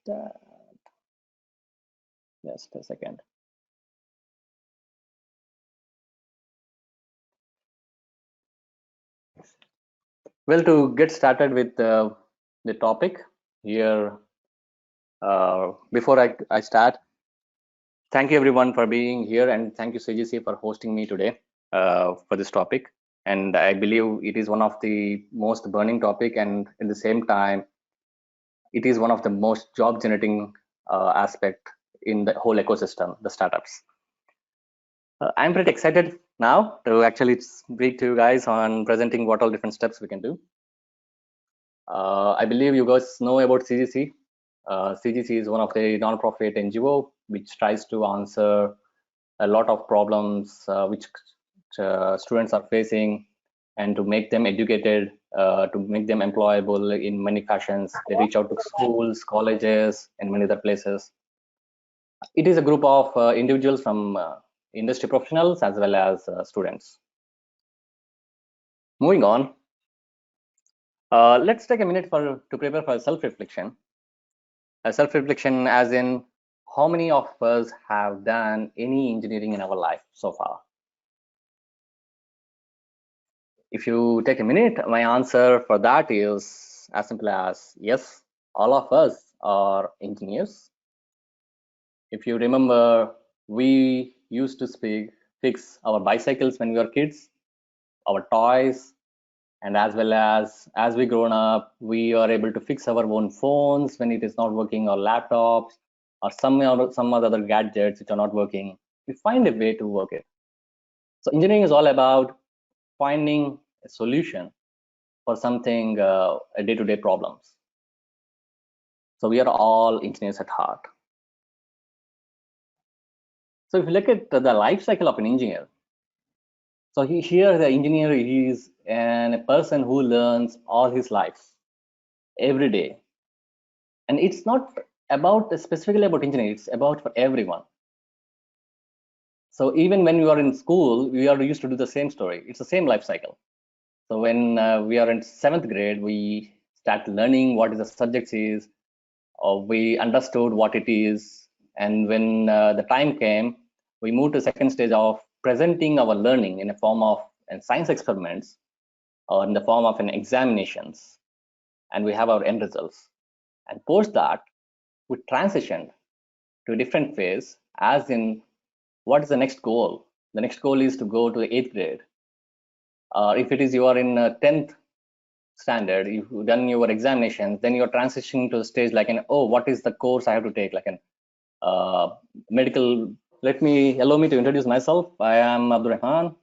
that. Just a second. Well, to get started with the topic here, before I start, thank you everyone for being here, and thank you CGC for hosting me today for this topic. And I believe it is one of the most burning topic, and at the same time, it is one of the most job generating aspect in the whole ecosystem, the startups. I'm pretty excited now to actually speak to you guys on presenting what all different steps we can do. I believe you guys know about CGC. CGC is one of the non-profit NGO which tries to answer a lot of problems which students are facing, and to make them educated, to make them employable in many fashions. They reach out to schools, colleges, and many other places. It is a group of individuals from industry professionals as well as students. Moving on, let's take a minute to prepare for self-reflection. A self-reflection as in, how many of us have done any engineering in our life so far? If you take a minute, my answer for that is as simple as yes, all of us are engineers. If you remember, we used to fix our bicycles when we were kids, our toys, and as well as we grown up, we are able to fix our own phones when it is not working, or laptops, or some other gadgets which are not working. We find a way to work it. So engineering is all about finding a solution for something, day-to-day problems. So we are all engineers at heart. So if you look at the life cycle of an engineer, so here the engineer is a person who learns all his life every day, and it's not about specifically about engineering, it's about for everyone. So even when we are in school, we are used to do the same story. It's the same life cycle. So when we are in 7th grade, we start learning what is the subjects is, or we understood what it is. And when the time came, we moved to second stage of presenting our learning in a form of science experiments, or in the form of an examinations, and we have our end results. And post that, we transitioned to a different phase, as in, what is the next goal? The next goal is to go to the 8th grade. If it is you are in 10th standard, you've done your examinations, then you're transitioning to the stage like oh, what is the course I have to take, like medical. Allow me to introduce myself. I am Abdul Rahman.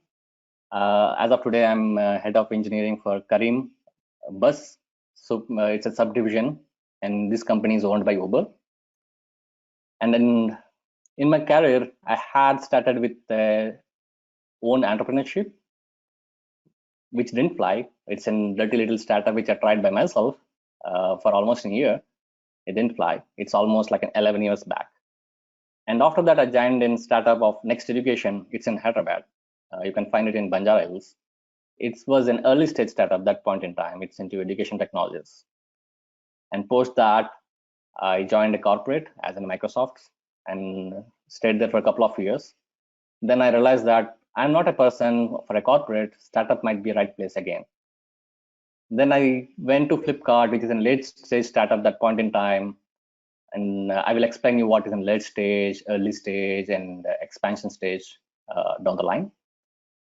As of today, I'm head of engineering for Careem Bus. So it's a subdivision, and this company is owned by Uber. And then in my career, I had started with own entrepreneurship, which didn't fly. It's a dirty little startup which I tried by myself for almost a year. It didn't fly. It's almost like 11 years back. And after that, I joined in startup of Next Education. It's in Hyderabad. You can find it in Banjara Hills. It was an early stage startup at that point in time. It's into education technologies. And post that, I joined a corporate as in Microsoft and stayed there for a couple of years. Then I realized that I'm not a person for a corporate. Startup might be a right place again. Then I went to Flipkart, which is a late stage startup at that point in time. And I will explain you what is in late stage, early stage, and expansion stage down the line.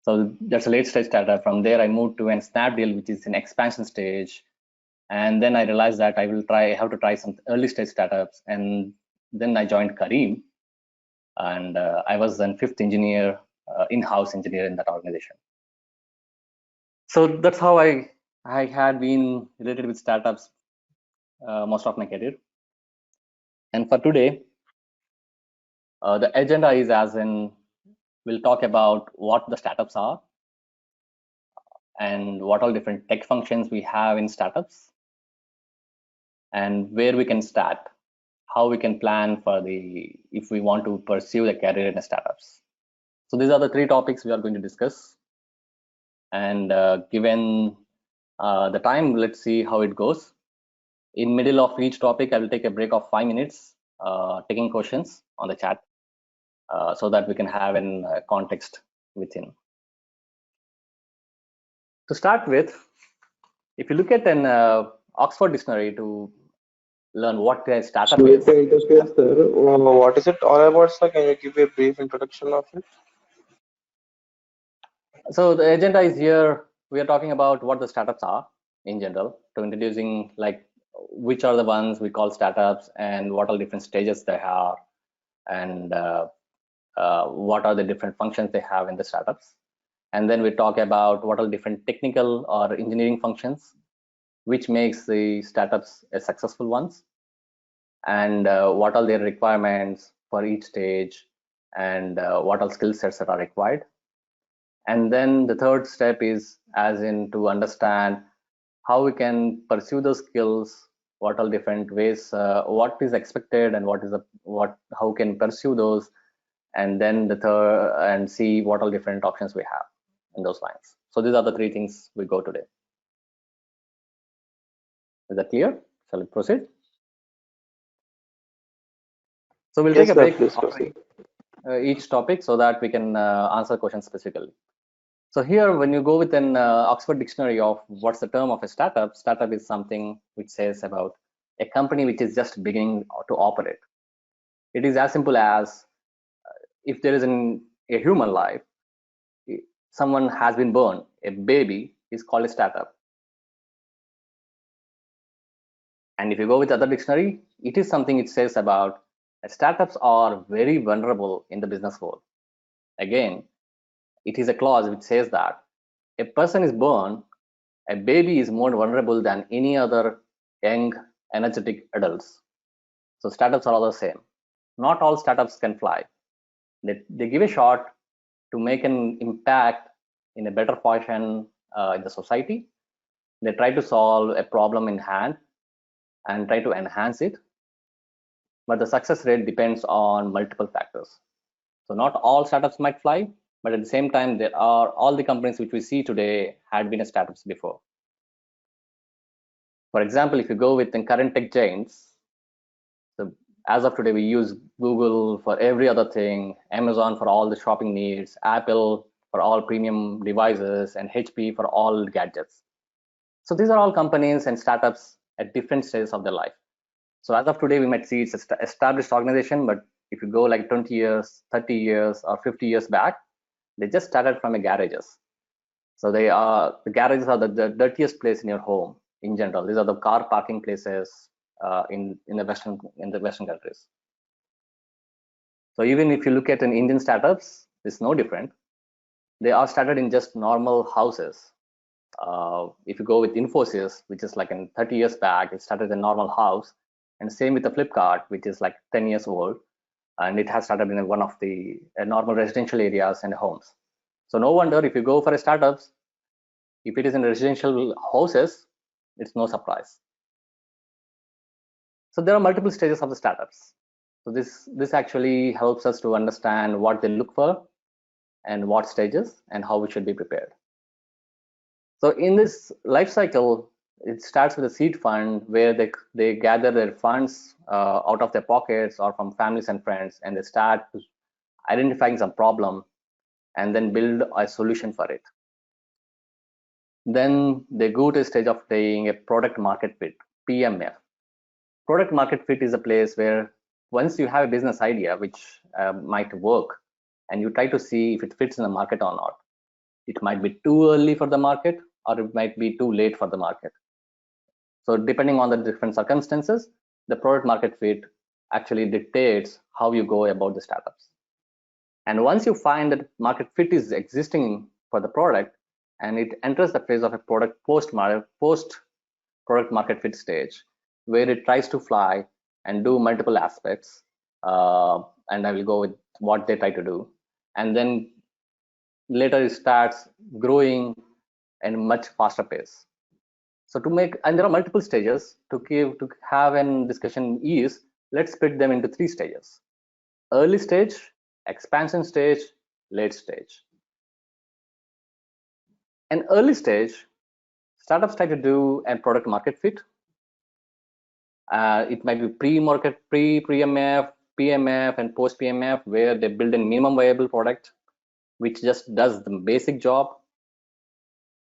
So that's a late stage startup. From there, I moved to an Snapdeal, which is an expansion stage. And then I realized that I have to try some early stage startups. And then I joined Careem, and I was then 5th engineer, in-house engineer in that organization. So that's how I had been related with startups most of my career. And for today, the agenda is as in, we'll talk about what the startups are and what all different tech functions we have in startups, and where we can start, how we can plan for if we want to pursue the career in the startups. So these are the 3 topics we are going to discuss. And given the time, let's see how it goes. In middle of each topic, I will take a break of 5 minutes, taking questions on the chat, so that we can have an context within. To start with, if you look at an Oxford dictionary to learn what a startup Sorry is. to interfere, sir. What is it all about, sir? Can you give me a brief introduction of it? So the agenda is here. We are talking about what the startups are in general, to introducing like which are the ones we call startups and what are different stages they have, and what are the different functions they have in the startups. And then we talk about what are different technical or engineering functions which makes the startups a successful ones, and what are their requirements for each stage, and what are skill sets that are required. And then the third step is as in to understand how we can pursue those skills, what are different ways, what is expected and what is how can pursue those. And then the third, and see what all different options we have in those lines. So these are the three things we go today. Is that clear? Shall we proceed? So we'll take Yes, a sir. break Please after proceed. each topic so that we can answer questions specifically. So here, when you go with an Oxford dictionary of what's the term of a startup, startup is something which says about a company which is just beginning to operate. It is as simple as if there is a human life, someone has been born, a baby is called a startup. And if you go with other dictionary, it is something it says about startups are very vulnerable in the business world. Again, it is a clause which says that a person is born, a baby is more vulnerable than any other young, energetic adults. So startups are all the same. Not all startups can fly. They give a shot to make an impact in a better fashion in the society. They try to solve a problem in hand and try to enhance it. But the success rate depends on multiple factors. So not all startups might fly, but at the same time, there are all the companies which we see today had been startups before. For example, if you go with the current tech giants, so as of today, we use Google for every other thing, Amazon for all the shopping needs, Apple for all premium devices, and HP for all gadgets. So these are all companies and startups at different stages of their life. So as of today, we might see it's an established organization, but if you go like 20 years, 30 years, or 50 years back, they just started from a garages. So the garages are the dirtiest place in your home in general. These are the car parking places in the Western countries. So even if you look at an Indian startups, it's no different. They are started in just normal houses. If you go with Infosys, which is like in 30 years back, it started a normal house, and same with the Flipkart, which is like 10 years old, and it has started in one of the normal residential areas and homes. So no wonder if you go for a startups, if it is in residential houses, it's no surprise. So there are multiple stages of the startups. So this actually helps us to understand what they look for and what stages and how we should be prepared. So in this life cycle, it starts with a seed fund where they gather their funds out of their pockets or from families and friends, and they start identifying some problem and then build a solution for it. Then they go to a stage of saying a product market fit, PMF. Product market fit is a place where once you have a business idea which might work, and you try to see if it fits in the market or not. It might be too early for the market, or it might be too late for the market. So depending on the different circumstances, the product market fit actually dictates how you go about the startups. And once you find that market fit is existing for the product, and it enters the phase of a product post product market fit stage, where it tries to fly and do multiple aspects. And I will go with what they try to do. And then later it starts growing in a much faster pace. So to make, and there are multiple stages to have an discussion is, let's split them into three stages: early stage, expansion stage, late stage. An early stage, startups try to do a product market fit. It might be pre-market, pre-PMF, PMF, and post-PMF, where they build a minimum viable product, which just does the basic job.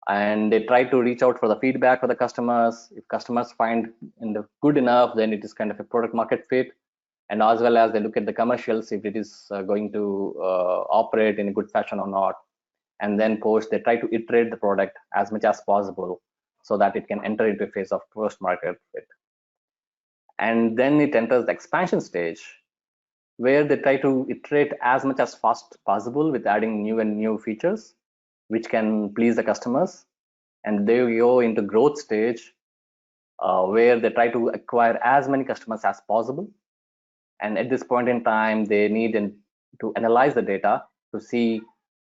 And they try to reach out for the feedback for the customers. If customers find good enough, then it is kind of a product market fit. And as well as they look at the commercials, if it is going to operate in a good fashion or not. And then post, they try to iterate the product as much as possible so that it can enter into a phase of post market fit. And then it enters the expansion stage, where they try to iterate as much as fast possible with adding new features which can please the customers. And they go into growth stage, where they try to acquire as many customers as possible. And at this point in time, they need to analyze the data to see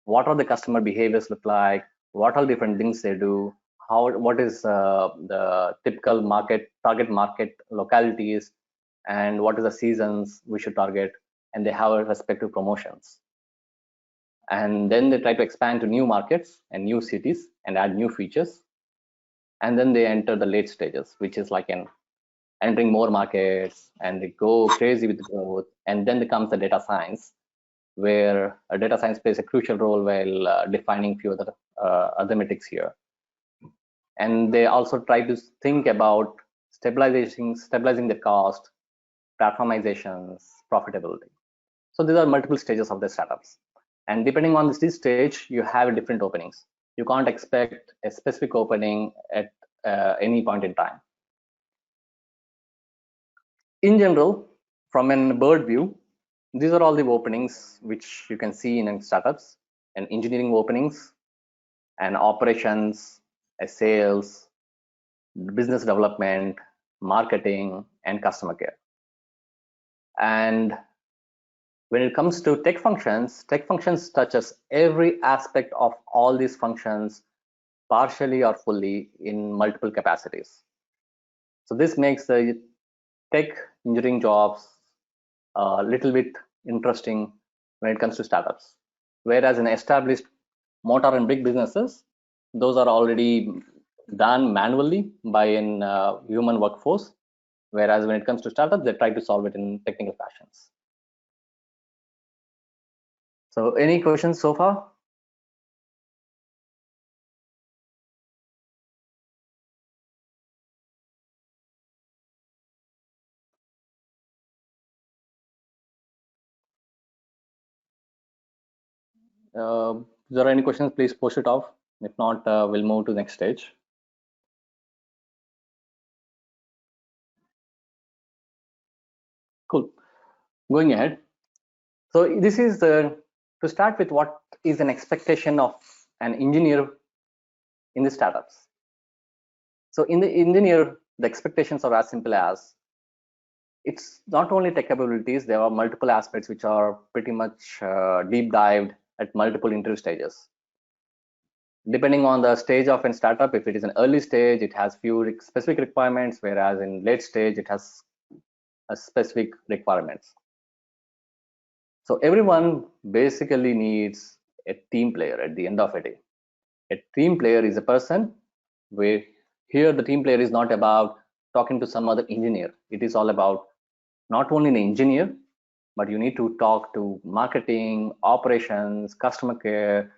what are the customer behaviors look like, what are different things they do, what is the typical target market localities, and what is the seasons we should target, and they have respective promotions. And then they try to expand to new markets and new cities and add new features. And then they enter the late stages, which is like entering more markets, and they go crazy with growth. And then comes the data science, where data science plays a crucial role while defining few other metrics here. And they also try to think about stabilizing the cost, platformizations, profitability. So these are multiple stages of the startups. And depending on this stage, you have different openings. You can't expect a specific opening at any point in time. In general, from a bird view, these are all the openings which you can see in startups: and engineering openings, and operations, sales, business development, marketing, and customer care. And when it comes to tech functions touches every aspect of all these functions, partially or fully, in multiple capacities. So this makes the tech engineering jobs a little bit interesting when it comes to startups. Whereas in established motor and big businesses, those are already done manually by a human workforce. Whereas when it comes to startups, they try to solve it in technical fashions. So any questions so far? If there are any questions, please post it off. If not, we'll move to the next stage. Cool. Going ahead. So this is to start with, what is an expectation of an engineer in the startups. So in the engineer, the expectations are as simple as, it's not only tech capabilities, there are multiple aspects which are pretty much deep dived at multiple interview stages. Depending on the stage of a startup, if it is an early stage, it has few specific requirements, whereas in late stage, it has specific requirements. So everyone basically needs a team player at the end of the day. A team player is a person where, here the team player is not about talking to some other engineer. It is all about not only an engineer, but you need to talk to marketing, operations, customer care,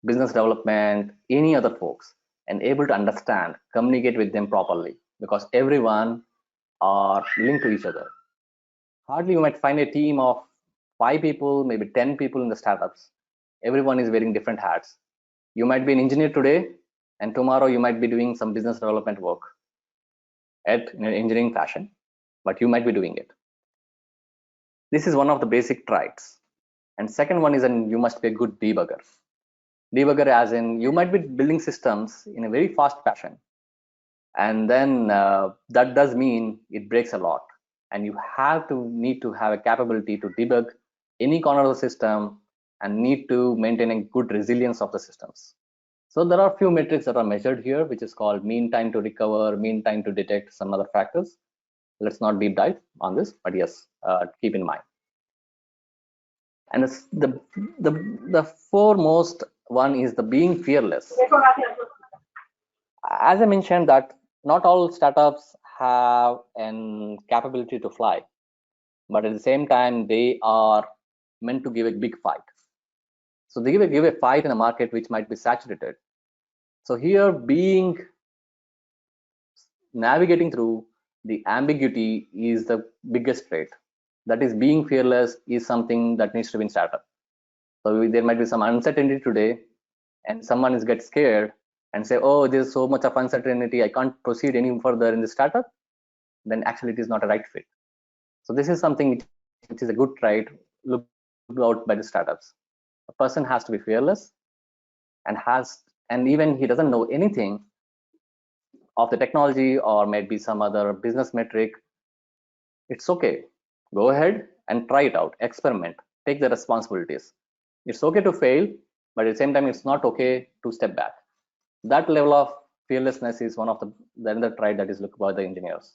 business development, any other folks, and able to understand, communicate with them properly, because everyone are linked to each other. Hardly you might find a team of 5 people, maybe 10 people in the startups. Everyone is wearing different hats. You might be an engineer today, and tomorrow you might be doing some business development work in an engineering fashion, but you might be doing it. This is one of the basic traits. And second one is, you must be a good debugger. Debugger as in, you might be building systems in a very fast fashion, and then that does mean it breaks a lot, and you need to have a capability to debug any corner of the system, and need to maintain a good resilience of the systems. So there are a few metrics that are measured here, which is called mean time to recover, mean time to detect, some other factors. Let's not deep dive on this, but yes, keep in mind. And the foremost one is the being fearless. As I mentioned, that not all startups have an capability to fly, but at the same time, they are meant to give a big fight. So they give a fight in a market which might be saturated. So here, navigating through the ambiguity is the biggest trait. That is, being fearless is something that needs to be in startup. So there might be some uncertainty today, and someone is get scared and say, "Oh, there's so much of uncertainty, I can't proceed any further in the startup." Then actually, it is not a right fit. So this is something which is a good trait looked out by the startups. A person has to be fearless and even he doesn't know anything of the technology or maybe some other business metric, it's okay. Go ahead and try it out, experiment, take the responsibilities. It's okay to fail, but at the same time, it's not okay to step back. That level of fearlessness is one of the another trait that is looked by the engineers.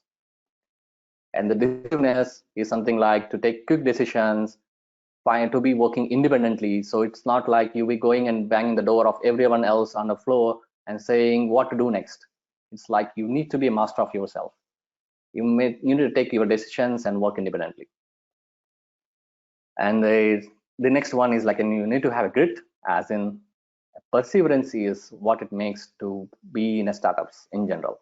And the decisiveness is something like to take quick decisions, to be working independently. So it's not like you be going and banging the door of everyone else on the floor and saying what to do next. It's like you need to be a master of yourself. You need to take your decisions and work independently. And the next one is like, and you need to have a grit, as in perseverance is what it makes to be in a startups in general.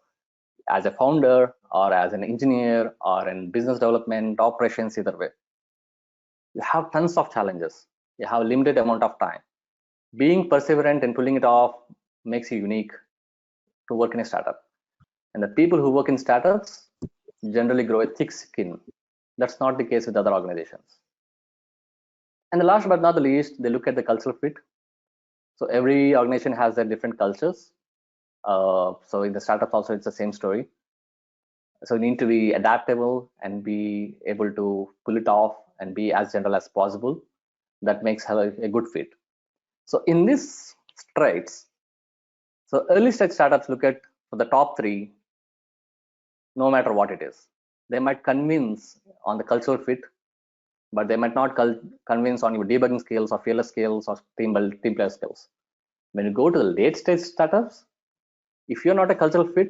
As a founder or as an engineer or in business development, operations, either way, you have tons of challenges. You have limited amount of time. Being perseverant and pulling it off makes you unique to work in a startup. And the people who work in startups generally grow a thick skin. That's not the case with other organizations. And the last but not the least, they look at the cultural fit. So every organization has their different cultures. So in the startups also, it's the same story. So you need to be adaptable and be able to pull it off and be as general as possible. That makes a good fit. So in these traits, so early stage startups look at for the top three, no matter what it is. They might convince on the cultural fit, but they might not convince on your debugging skills or fearless skills or team player skills. When you go to the late stage startups, if you're not a cultural fit,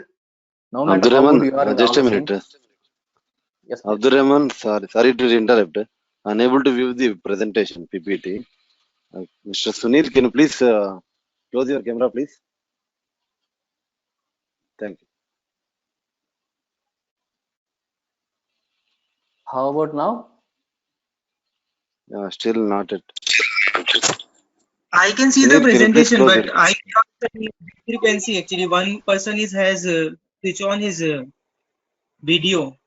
no matter how good you are in all Just a the minute. things. Yes, please. Abdurrahman, sorry to interrupt. Unable to view the presentation PPT. Mr. Sunil, can you please close your camera, please? Thank How about now? you. Still not it. I can see Sunil, the can you please presentation, close but it? I cannot see discrepancy. Actually, one person has switch on his video.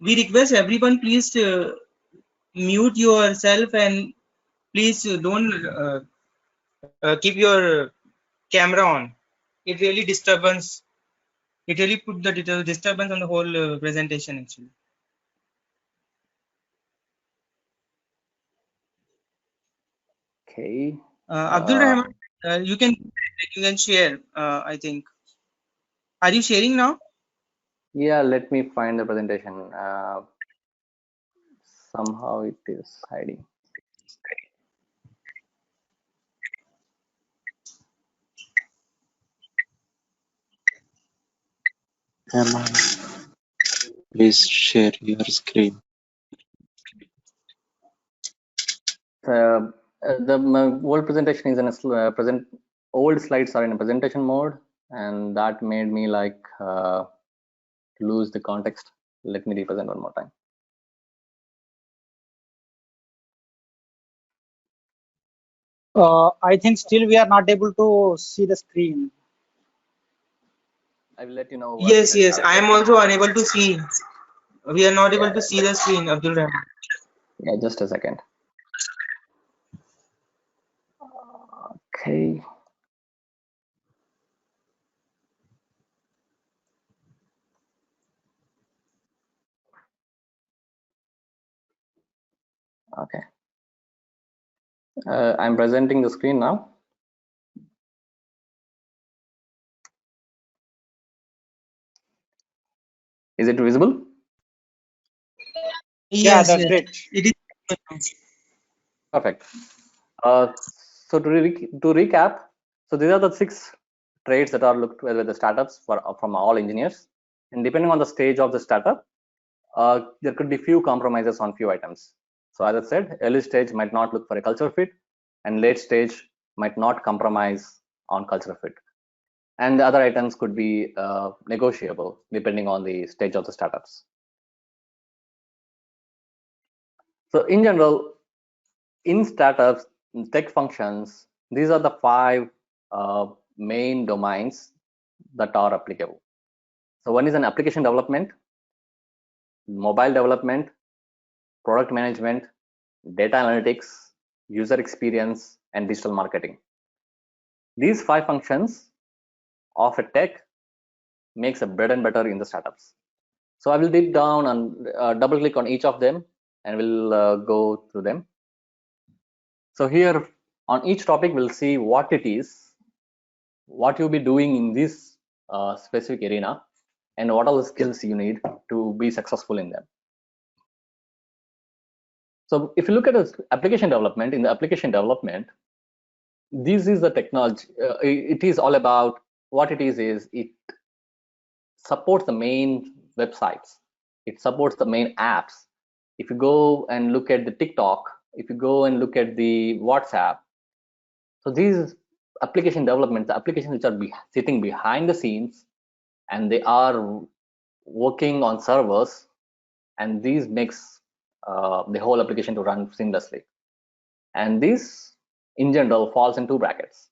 We request everyone, please mute yourself and please don't keep your camera on. It really disturbance. It really put the disturbance on the whole presentation. Actually, Okay. Abdul Rahman, you can share. I think. Are you sharing now? Yeah, let me find the presentation. Somehow it is hiding. Emma, please share your screen. The old presentation is in a old slides are in a presentation mode, and that made me like lose the context. Let me represent one more time. I think still we are not able to see the screen. I will let you know. Yes, I am also unable to see. We are not able to see the screen, Abdul Rahman. Yeah, just a second. Okay. Okay. I'm presenting the screen now. Is it visible? Yeah, that's great. It is. Perfect. So to recap, so these are the 6 traits that are looked at with the startups from all engineers. And depending on the stage of the startup, there could be few compromises on few items. So as I said, early stage might not look for a culture fit, and late stage might not compromise on culture fit. And the other items could be negotiable depending on the stage of the startups. So in general, in startups, tech functions, these are the 5 main domains that are applicable. So one is an application development, mobile development, product management, data analytics, user experience, and digital marketing. These 5 functions of a tech makes a bread and butter in the startups. So I will dig down and double click on each of them, and we'll go through them. So here on each topic, we'll see what it is, what you'll be doing in this specific arena, and what are the skills you need to be successful in them. So if you look at the application development, in the application development, this is the technology. It is all about what it is it supports the main websites. It supports the main apps. If you go and look at the TikTok, if you go and look at the WhatsApp, so these application development, the applications which are sitting behind the scenes, and they are working on servers, and these makes the whole application to run seamlessly. And this in general falls in 2 brackets.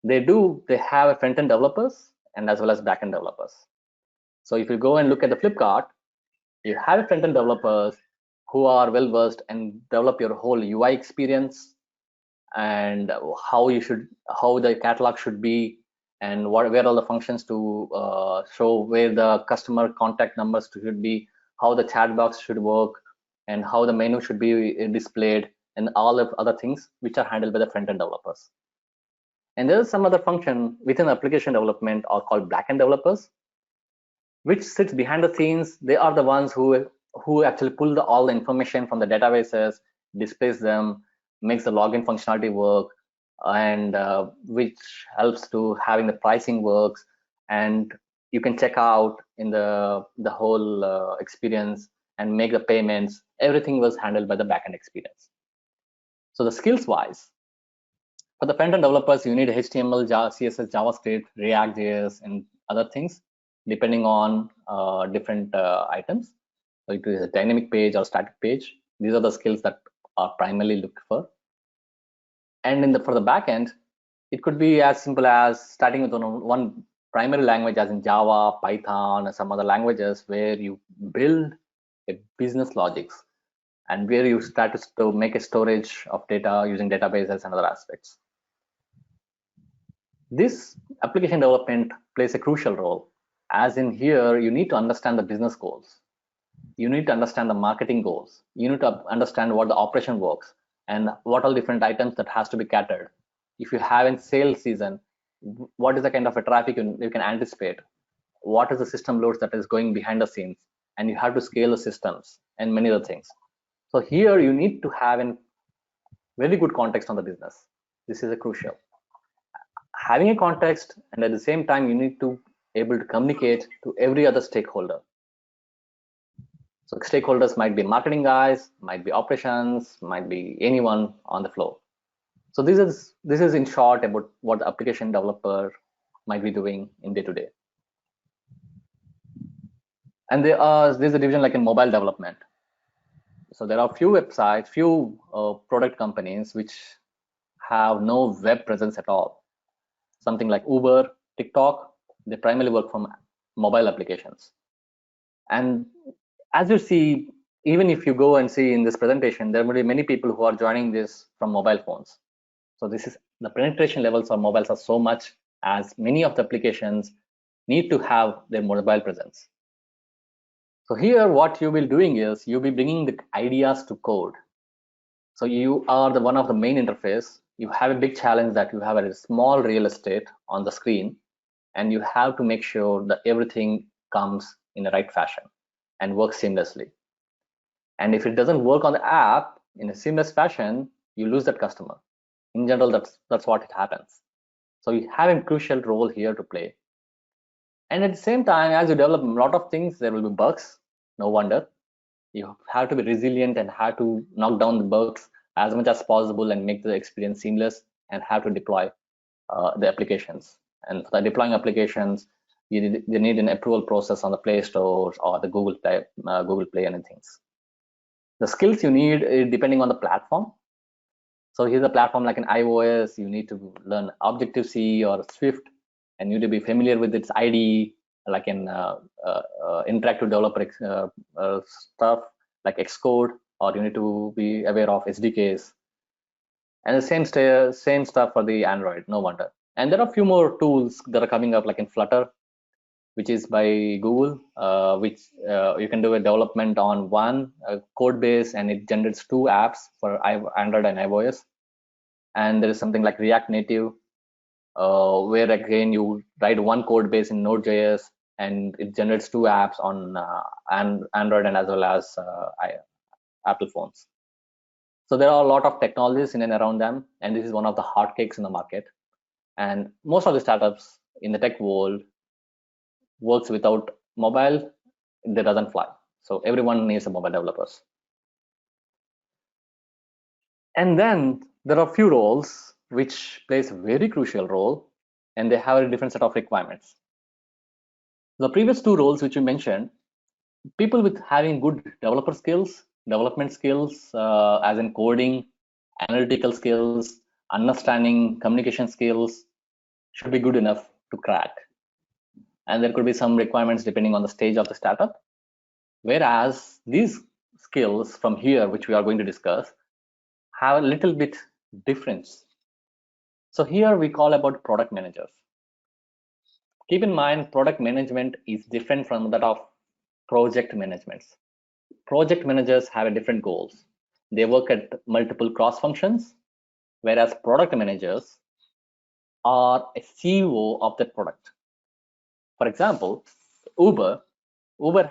They have a front-end developers and as well as back-end developers. So if you go and look at the Flipkart, you have front-end developers who are well versed and develop your whole UI experience and how the catalog should be, and where all the functions to show where the customer contact numbers should be, how the chat box should work, and how the menu should be displayed, and all of other things which are handled by the front-end developers. And there is some other function within application development are called back-end developers, which sits behind the scenes. They are the ones who actually pull all the information from the databases, displays them, makes the login functionality work, and which helps to having the pricing works, and you can check out in the whole experience and make the payments. Everything was handled by the backend experience. So the skills wise, for the front-end developers, you need HTML, CSS, JavaScript, React.js, and other things depending on different items. So it is a dynamic page or static page. These are the skills that are primarily looked for. And for the backend, it could be as simple as starting with one primary language, as in Java, Python, and some other languages where you build a business logics and where you start to make a storage of data using databases and other aspects. This application development plays a crucial role, as in here you need to understand the business goals. You need to understand the marketing goals. You need to understand what the operation works and what all different items that has to be catered. If you have a sales season, what is the kind of a traffic you can anticipate? What is the system loads that is going behind the scenes? And you have to scale the systems and many other things. So here you need to have a very good context on the business. This is a crucial. Having a context, and at the same time you need to able to communicate to every other stakeholder. So stakeholders might be marketing guys, might be operations, might be anyone on the floor. So this is in short about what the application developer might be doing in day-to-day. And there's a division like in mobile development. So there are few websites, few product companies which have no web presence at all. Something like Uber, TikTok, they primarily work from mobile applications. And as you see, even if you go and see in this presentation, there will be many people who are joining this from mobile phones. So this is the penetration levels of mobiles are so much, as many of the applications need to have their mobile presence. So here what you will be doing is you'll be bringing the ideas to code. So you are the one of the main interface. You have a big challenge that you have a small real estate on the screen, and you have to make sure that everything comes in the right fashion and works seamlessly. And if it doesn't work on the app in a seamless fashion, you lose that customer. In general, that's what it happens. So you have a crucial role here to play. And at the same time, as you develop a lot of things, there will be bugs. No wonder. You have to be resilient and have to knock down the bugs as much as possible and make the experience seamless, and have to deploy the applications. And for deploying applications, you need an approval process on the Play Store or the Google Play and things. The skills you need depending on the platform. So here's a platform like an iOS. You need to learn Objective-C or Swift, and you need to be familiar with its IDE, like in interactive developer stuff like Xcode, or you need to be aware of SDKs. And the same stuff for the Android, no wonder. And there are a few more tools that are coming up, like in Flutter, which is by Google, which you can do a development on one code base, and it generates 2 apps for Android and iOS. And there is something like React Native, where again you write one code base in Node.js, and it generates 2 apps on Android and as well as Apple phones. So there are a lot of technologies in and around them, and this is one of the hotcakes in the market. And most of the startups in the tech world works without mobile. That doesn't fly. So everyone needs a mobile developers. And then there are a few roles which plays a very crucial role, and they have a different set of requirements. The previous 2 roles which you mentioned, people with having good developer skills, development skills, as in coding, analytical skills, understanding communication skills, should be good enough to crack. And there could be some requirements depending on the stage of the startup. Whereas these skills from here, which we are going to discuss, have a little bit difference. So here we call about product managers. Keep in mind, product management is different from that of project management. Project managers have a different goals. They work at multiple cross functions, whereas product managers are a CEO of that product. For example, Uber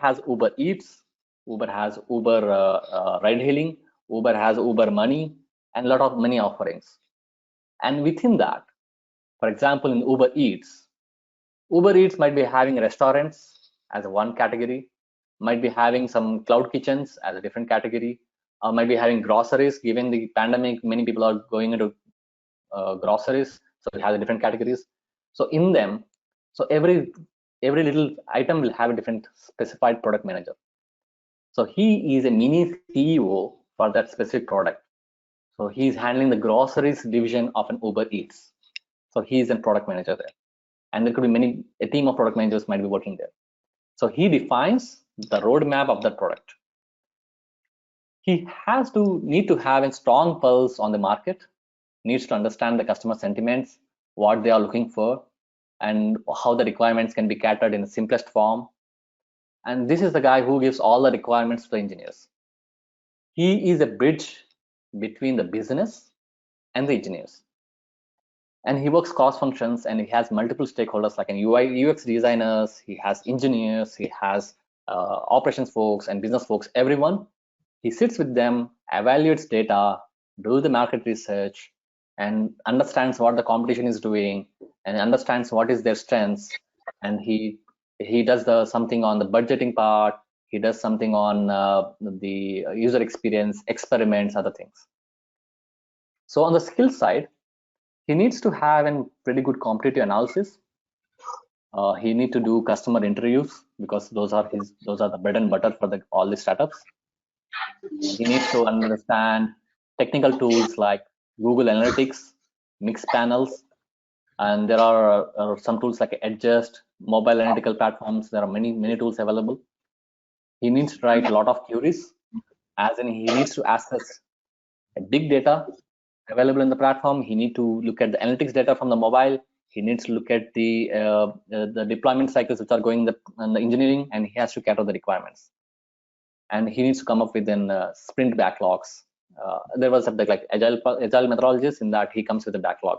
has Uber Eats, Uber has Uber ride hailing, Uber has Uber Money, and a lot of money offerings. And within that, for example, in Uber Eats might be having restaurants as one category, might be having some cloud kitchens as a different category, or might be having groceries. Given the pandemic, many people are going into groceries, so it has different categories. So in them, so every little item will have a different specified product manager. So he is a mini CEO for that specific product. So he's handling the groceries division of an Uber Eats. So he's a product manager there. And there could be a team of product managers might be working there. So he defines the roadmap of that product. He need to have a strong pulse on the market, needs to understand the customer sentiments, what they are looking for, and how the requirements can be catered in the simplest form. And this is the guy who gives all the requirements to the engineers. He is a bridge between the business and the engineers. And he works cross functions, and he has multiple stakeholders like an UI UX designers, he has engineers, he has operations folks and business folks, everyone. He sits with them, evaluates data, does the market research, and understands what the competition is doing, and understands what is their strengths. And he does something on the budgeting part, he does something on the user experience, experiments, other things. So on the skill side, he needs to have a pretty good competitive analysis. He needs to do customer interviews, because those are the bread and butter for all the startups. He needs to understand technical tools like Google Analytics, Mixpanels, and there are some tools like Adjust, mobile analytical platforms. There are many tools available. He needs to write a lot of queries, as in he needs to access a big data available in the platform. He needs to look at the analytics data from the mobile. He needs to look at the deployment cycles which are going in the engineering, and he has to cater the requirements. And he needs to come up with sprint backlogs. There was something like agile methodologies, in that he comes with a backlog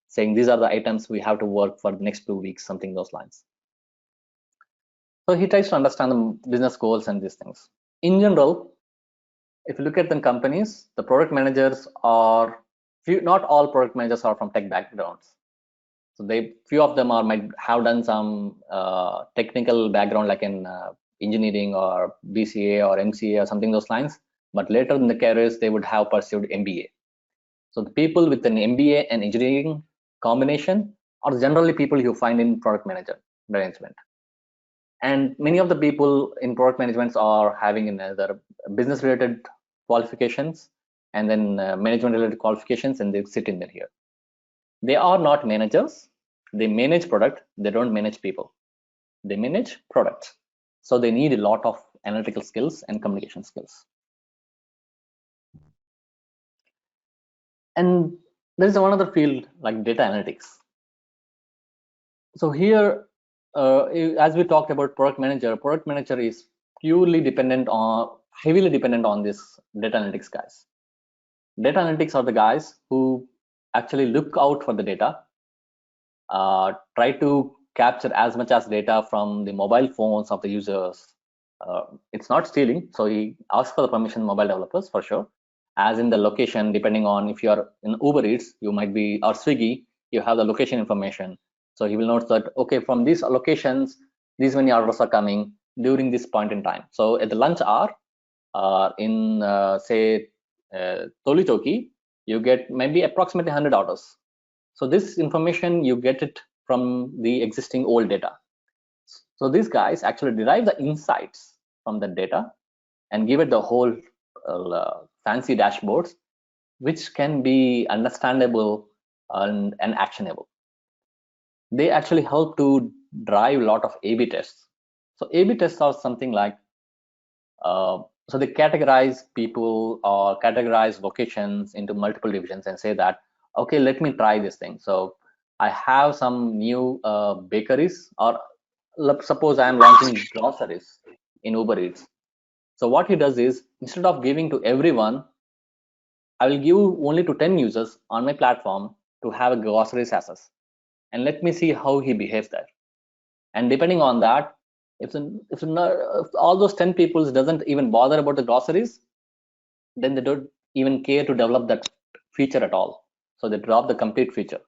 saying these are the items we have to work for the next 2 weeks, something those lines. So he tries to understand the business goals and these things. In general, if you look at the companies, the product managers are not all product managers are from tech backgrounds. So few of them might have done some technical background, like in engineering or BCA or MCA or something those lines. But later in the careers, they would have pursued MBA. So the people with an MBA and engineering combination are generally people you find in product management. And many of the people in product management are having another business related qualifications and then management related qualifications, and they sit in there here. They are not managers. They manage product. They don't manage people. They manage products. So they need a lot of analytical skills and communication skills. And there is one other field like data analytics. So here, as we talked about product manager is heavily dependent on this data analytics guys. Data analytics are the guys who actually look out for the data, try to capture as much as data from the mobile phones of the users. It's not stealing, so he asks for the permission mobile developers for sure, as in the location, depending on if you are in Uber Eats, you might be, or Swiggy, you have the location information. So he will note that, okay, from these locations, these many orders are coming during this point in time. So at the lunch hour, in say Tolitoki, you get maybe approximately 100 orders. So this information, you get it from the existing old data. So these guys actually derive the insights from the data and give it the whole fancy dashboards, which can be understandable and actionable. They actually help to drive a lot of A/B tests. So A/B tests are something like, so they categorize people or categorize locations into multiple divisions and say that, okay, let me try this thing. So I have some new bakeries, or suppose I am launching groceries in Uber Eats. So what he does is, instead of giving to everyone, I will give only to 10 users on my platform to have a groceries access, and let me see how he behaves there. And depending on that, if all those 10 people doesn't even bother about the groceries, then they don't even care to develop that feature at all. So they drop the complete feature.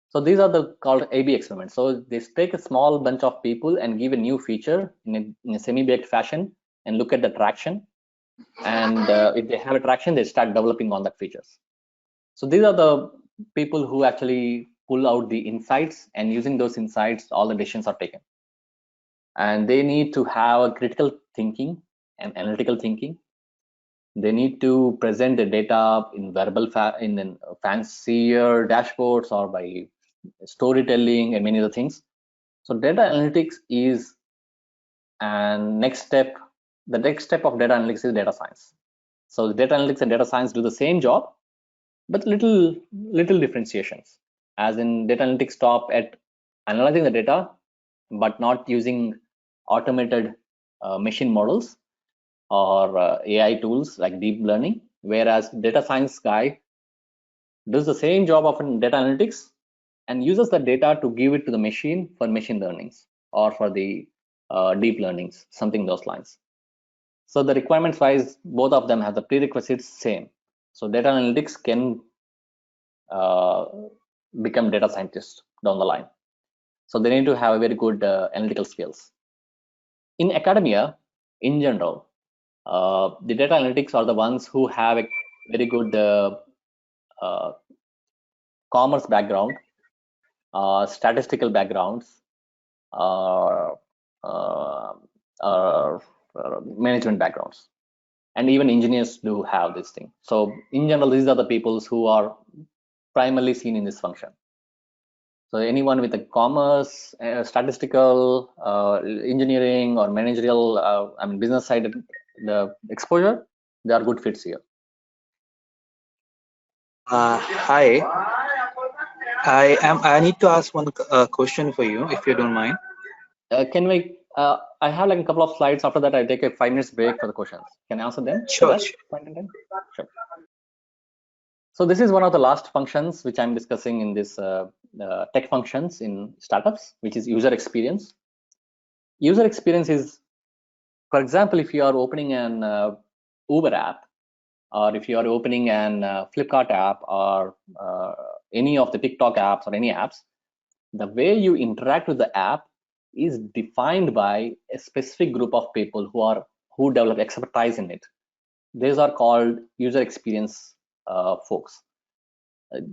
So these are the called A/B experiments. So they take a small bunch of people and give a new feature in a semi-baked fashion and look at the traction. And if they have a traction, they start developing on that features. So these are the people who actually pull out the insights, and using those insights, all the decisions are taken. And they need to have a critical thinking and analytical thinking. They need to present the data in verbal in fancier dashboards or by storytelling and many other things. So data analytics is and next step. The next step of data analytics is data science. So data analytics and data science do the same job, but little differentiations. As in, data analytics stop at analyzing the data, but not using automated machine models or AI tools like deep learning, whereas data science guy does the same job of data analytics and uses the data to give it to the machine for machine learnings or for the deep learnings, something those lines. So the requirements wise, both of them have the prerequisites same. So data analytics can become data scientists down the line. So they need to have a very good analytical skills. In academia, in general, the data analytics are the ones who have a very good commerce background, statistical backgrounds, management backgrounds, and even engineers do have this thing. So in general, these are the people who are primarily seen in this function. So anyone with a commerce, statistical, engineering, or managerial, business side, the exposure, they are good fits here. Hi. I need to ask one question for you, if you don't mind. Can we? I have like a couple of slides. After that, I take a 5 minutes break for the questions. Can I answer them? Sure. Sure. So this is one of the last functions which I'm discussing in this tech functions in startups, which is user experience. User experience is, for example, if you are opening an Uber app, or if you are opening an Flipkart app, or any of the TikTok apps or any apps, the way you interact with the app is defined by a specific group of people who develop expertise in it. These are called user experience folks,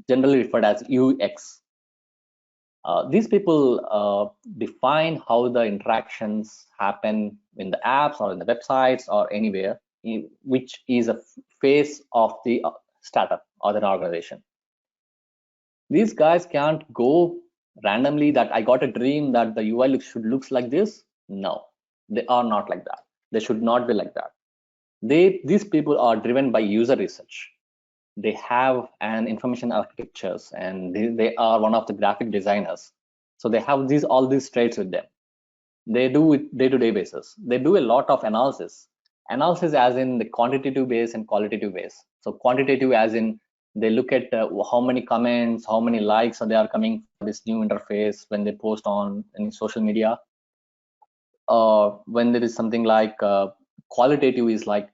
generally referred as UX. These people define how the interactions happen in the apps or in the websites or anywhere, which is a phase of the startup or an organization. These guys can't go randomly that I got a dream that the UI should looks like this. No, they are not like that. They should not be like that. These people are driven by user research. They have an information architectures, and they are one of the graphic designers. So they have all these traits with them. They do it day-to-day basis. They do a lot of analysis as in the quantitative base and qualitative base. So quantitative as in they look at how many comments, how many likes they are coming for this new interface when they post on any social media. When there is something like qualitative is like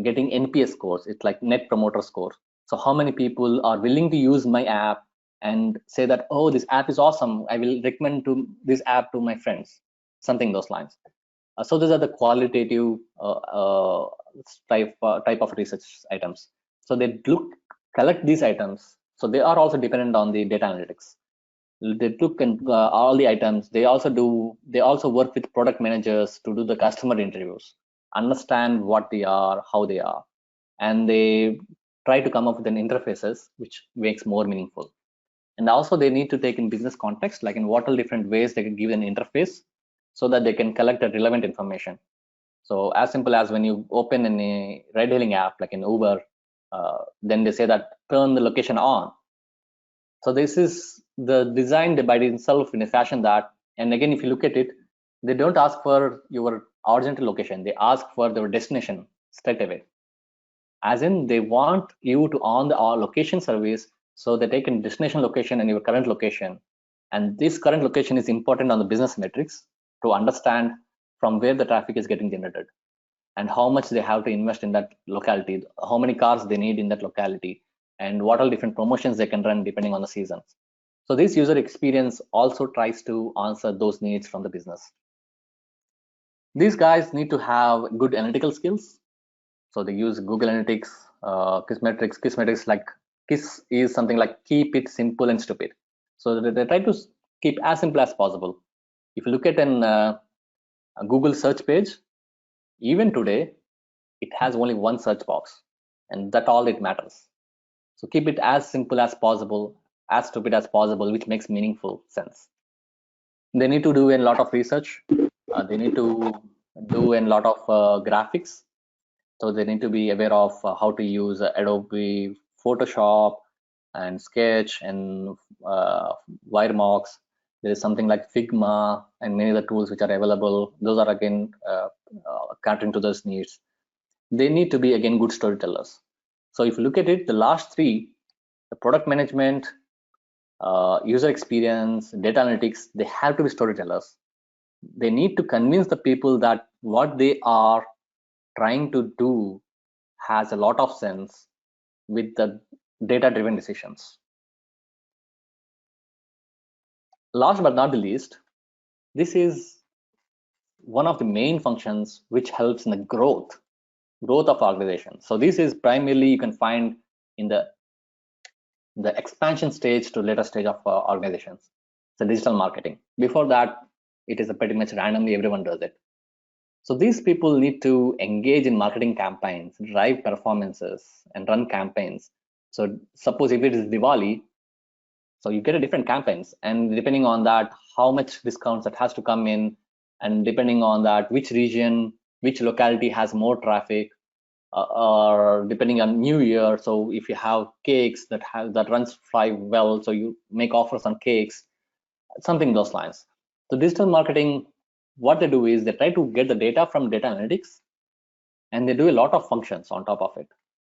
getting NPS scores. It's like net promoter score. So how many people are willing to use my app and say that, oh, this app is awesome, I will recommend this app to my friends, something those lines. So those are the qualitative type of research items. So they collect these items. So they are also dependent on the data analytics. They look and all the items. They also work with product managers to do the customer interviews, understand what they are, how they are, and they try to come up with an interfaces which makes more meaningful. And also they need to take in business context, like in what all different ways they can give an interface so that they can collect the relevant information. So as simple as when you open a ride-hailing app like in Uber, then they say that turn the location on. So this is the design by itself in a fashion that, and again, if you look at it, they don't ask for your original location. They ask for their destination straight away. As in, they want you to on the location service, so they take a destination location and your current location. And this current location is important on the business metrics to understand from where the traffic is getting generated and how much they have to invest in that locality, how many cars they need in that locality, and what all different promotions they can run depending on the seasons. So this user experience also tries to answer those needs from the business. These guys need to have good analytical skills. So they use Google Analytics, Kissmetrics. Like Kiss is something like keep it simple and stupid. So they try to keep as simple as possible. If you look at a Google search page, even today, it has only one search box, and that's all it matters. So keep it as simple as possible, as stupid as possible, which makes meaningful sense. They need to do a lot of research. They need to do a lot of graphics. So they need to be aware of how to use Adobe Photoshop and Sketch and Wiremox. There is something like Figma and many other tools which are available. Those are again catering to those needs. They need to be again good storytellers. So if you look at it, the last three, the product management, user experience, data analytics, they have to be storytellers. They need to convince the people that what they are trying to do has a lot of sense with the data-driven decisions. Last but not the least, this is one of the main functions which helps in the growth of organization. So this is primarily you can find in the expansion stage to later stage of organizations. So digital marketing. Before that, it is a pretty much randomly everyone does it. So these people need to engage in marketing campaigns, drive performances, and run campaigns. So suppose if it is Diwali, so you get a different campaigns, and depending on that, how much discounts that has to come in, and depending on that, which region, which locality has more traffic, or depending on New Year. So if you have cakes that runs fly well, so you make offers on cakes, something those lines. So digital marketing, what they do is they try to get the data from data analytics, and they do a lot of functions on top of it.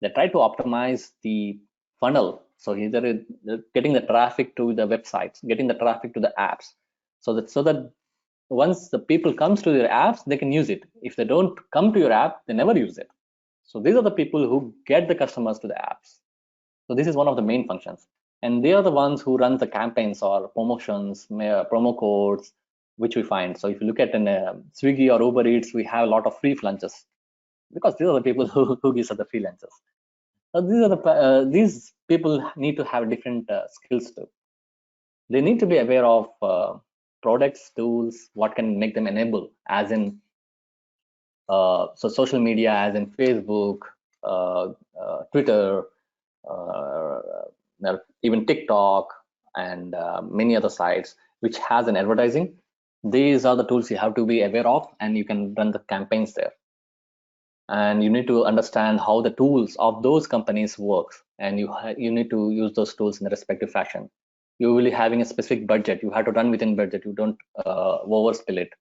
They try to optimize the funnel. So either getting the traffic to the websites, getting the traffic to the apps, so that once the people comes to your apps, they can use it. If they don't come to your app, they never use it. So these are the people who get the customers to the apps. So this is one of the main functions. and they are the ones who run the campaigns or promotions, promo codes, which we find. So if you look at in Swiggy or Uber Eats, we have a lot of free lunches because these are the people who gives us the free lunches. These people need to have different skills too. They need to be aware of products, tools, what can make them enable, as in so social media, as in Facebook, Twitter, even TikTok, and many other sites which has an advertising. These are the tools you have to be aware of, and you can run the campaigns there. And you need to understand how the tools of those companies works, and you need to use those tools in the respective fashion. You will be having a specific budget. You have to run within budget. You don't overspill it,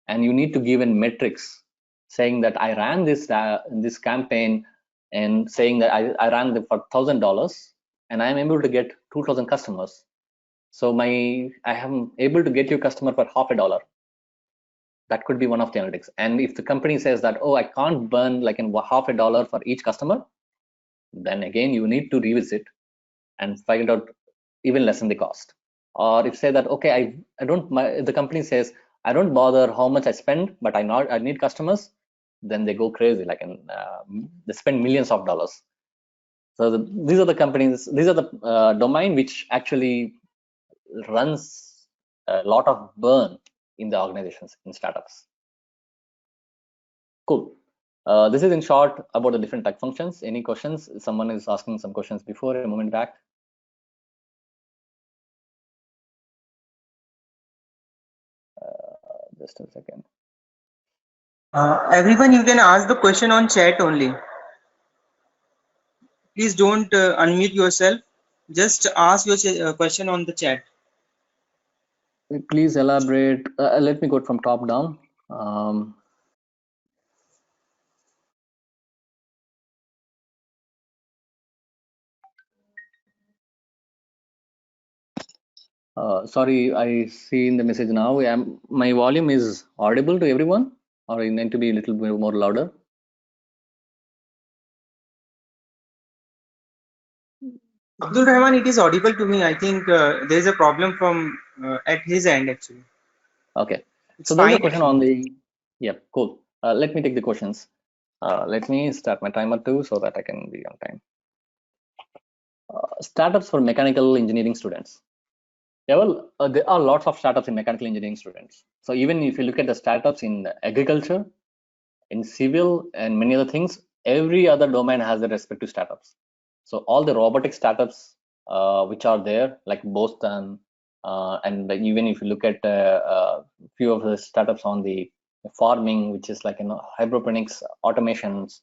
and you need to give in metrics saying that I ran this campaign and saying that I ran it for $1,000 and I am able to get 2,000 customers. So I am able to get your customer for $0.50. That could be one of the analytics. And if the company says that, oh, I can't burn like in $0.50 for each customer, then again you need to revisit and find out even lessen the cost. Or if say that, okay, the company says I don't bother how much I spend, but I need customers, then they go crazy, like they spend millions of dollars. So these are the companies, these are the domain which actually runs a lot of burn in the organizations, in startups. Cool. This is in short about the different tech functions. Any questions? Someone is asking some questions before a moment back. Just a second. Everyone, you can ask the question on chat only. Please don't unmute yourself. Just ask your question on the chat. Please elaborate. Let me go from top down. Sorry, I see in the message now. My volume is audible to everyone, or I need to be a little bit more louder? Abdul Rahman, it is audible to me. I think there is a problem from at his end actually. Okay. It's So there's a fine. question on the. Yeah, cool. Let me take the questions. Let me start my timer too, so that I can be on time. Startups for mechanical engineering students. Yeah, well, there are lots of startups in mechanical engineering students. So even if you look at the startups in agriculture, in civil, and many other things, every other domain has their respective startups. So all the robotic startups which are there, like Boston, and even if you look at a few of the startups on the farming, which is like hydroponics automations,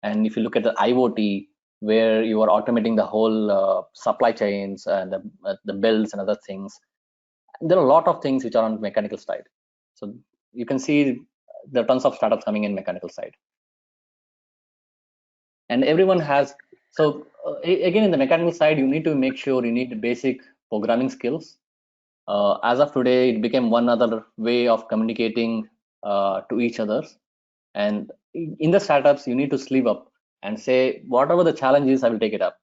and if you look at the IoT, where you are automating the whole supply chains and the belts and other things, there are a lot of things which are on mechanical side. So you can see there are tons of startups coming in mechanical side, and everyone has. So again, in the mechanical side, you need to make sure you need basic programming skills. As of today, it became one other way of communicating to each other. And in the startups, you need to sleeve up and say, whatever the challenge is, I will take it up.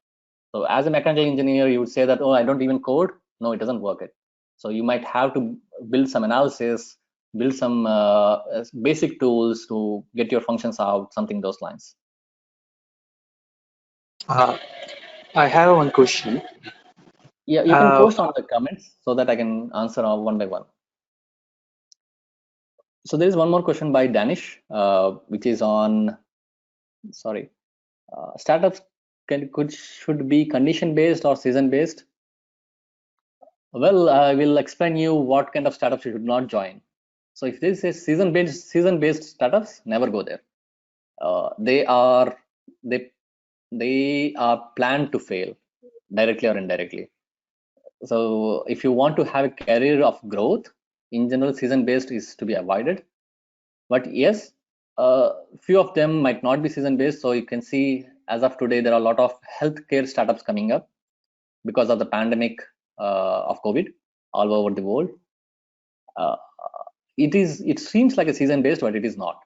So as a mechanical engineer, you would say that, oh, I don't even code. No, it doesn't work. So you might have to build some analysis, build some basic tools to get your functions out, something those lines. I have one question. Yeah, you can post on the comments so that I can answer one by one. So there is one more question by Danish, which is on, sorry, startups should be condition based or season based. Well, I will explain you what kind of startups you should not join. So if this is season based startups, never go there. They are planned to fail directly or indirectly. So if you want to have a career of growth, in general, season based is to be avoided. But yes, few of them might not be season based. So you can see as of today, there are a lot of healthcare startups coming up because of the pandemic of COVID all over the world. It seems like a season based, but it is not.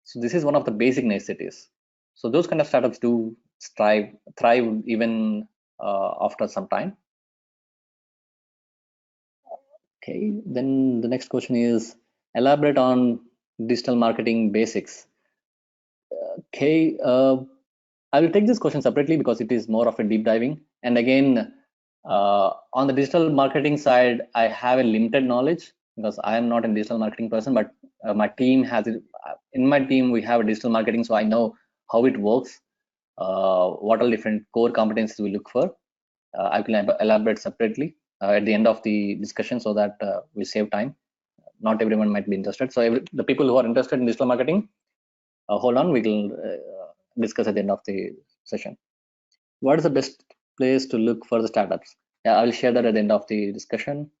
So this is one of the basic necessities. So those kind of startups do thrive even after some time. Okay, then the next question is elaborate on digital marketing basics. Okay, I will take this question separately because it is more of a deep diving. And again, on the digital marketing side, I have a limited knowledge because I am not a digital marketing person, but my team has it. In my team, we have a digital marketing, so I know how it works, what are different core competencies we look for. I can elaborate separately at the end of the discussion so that we save time. Not everyone might be interested. So the people who are interested in digital marketing, hold on, we will discuss at the end of the session. What is the best place to look for the startups? Yeah, I will share that at the end of the discussion.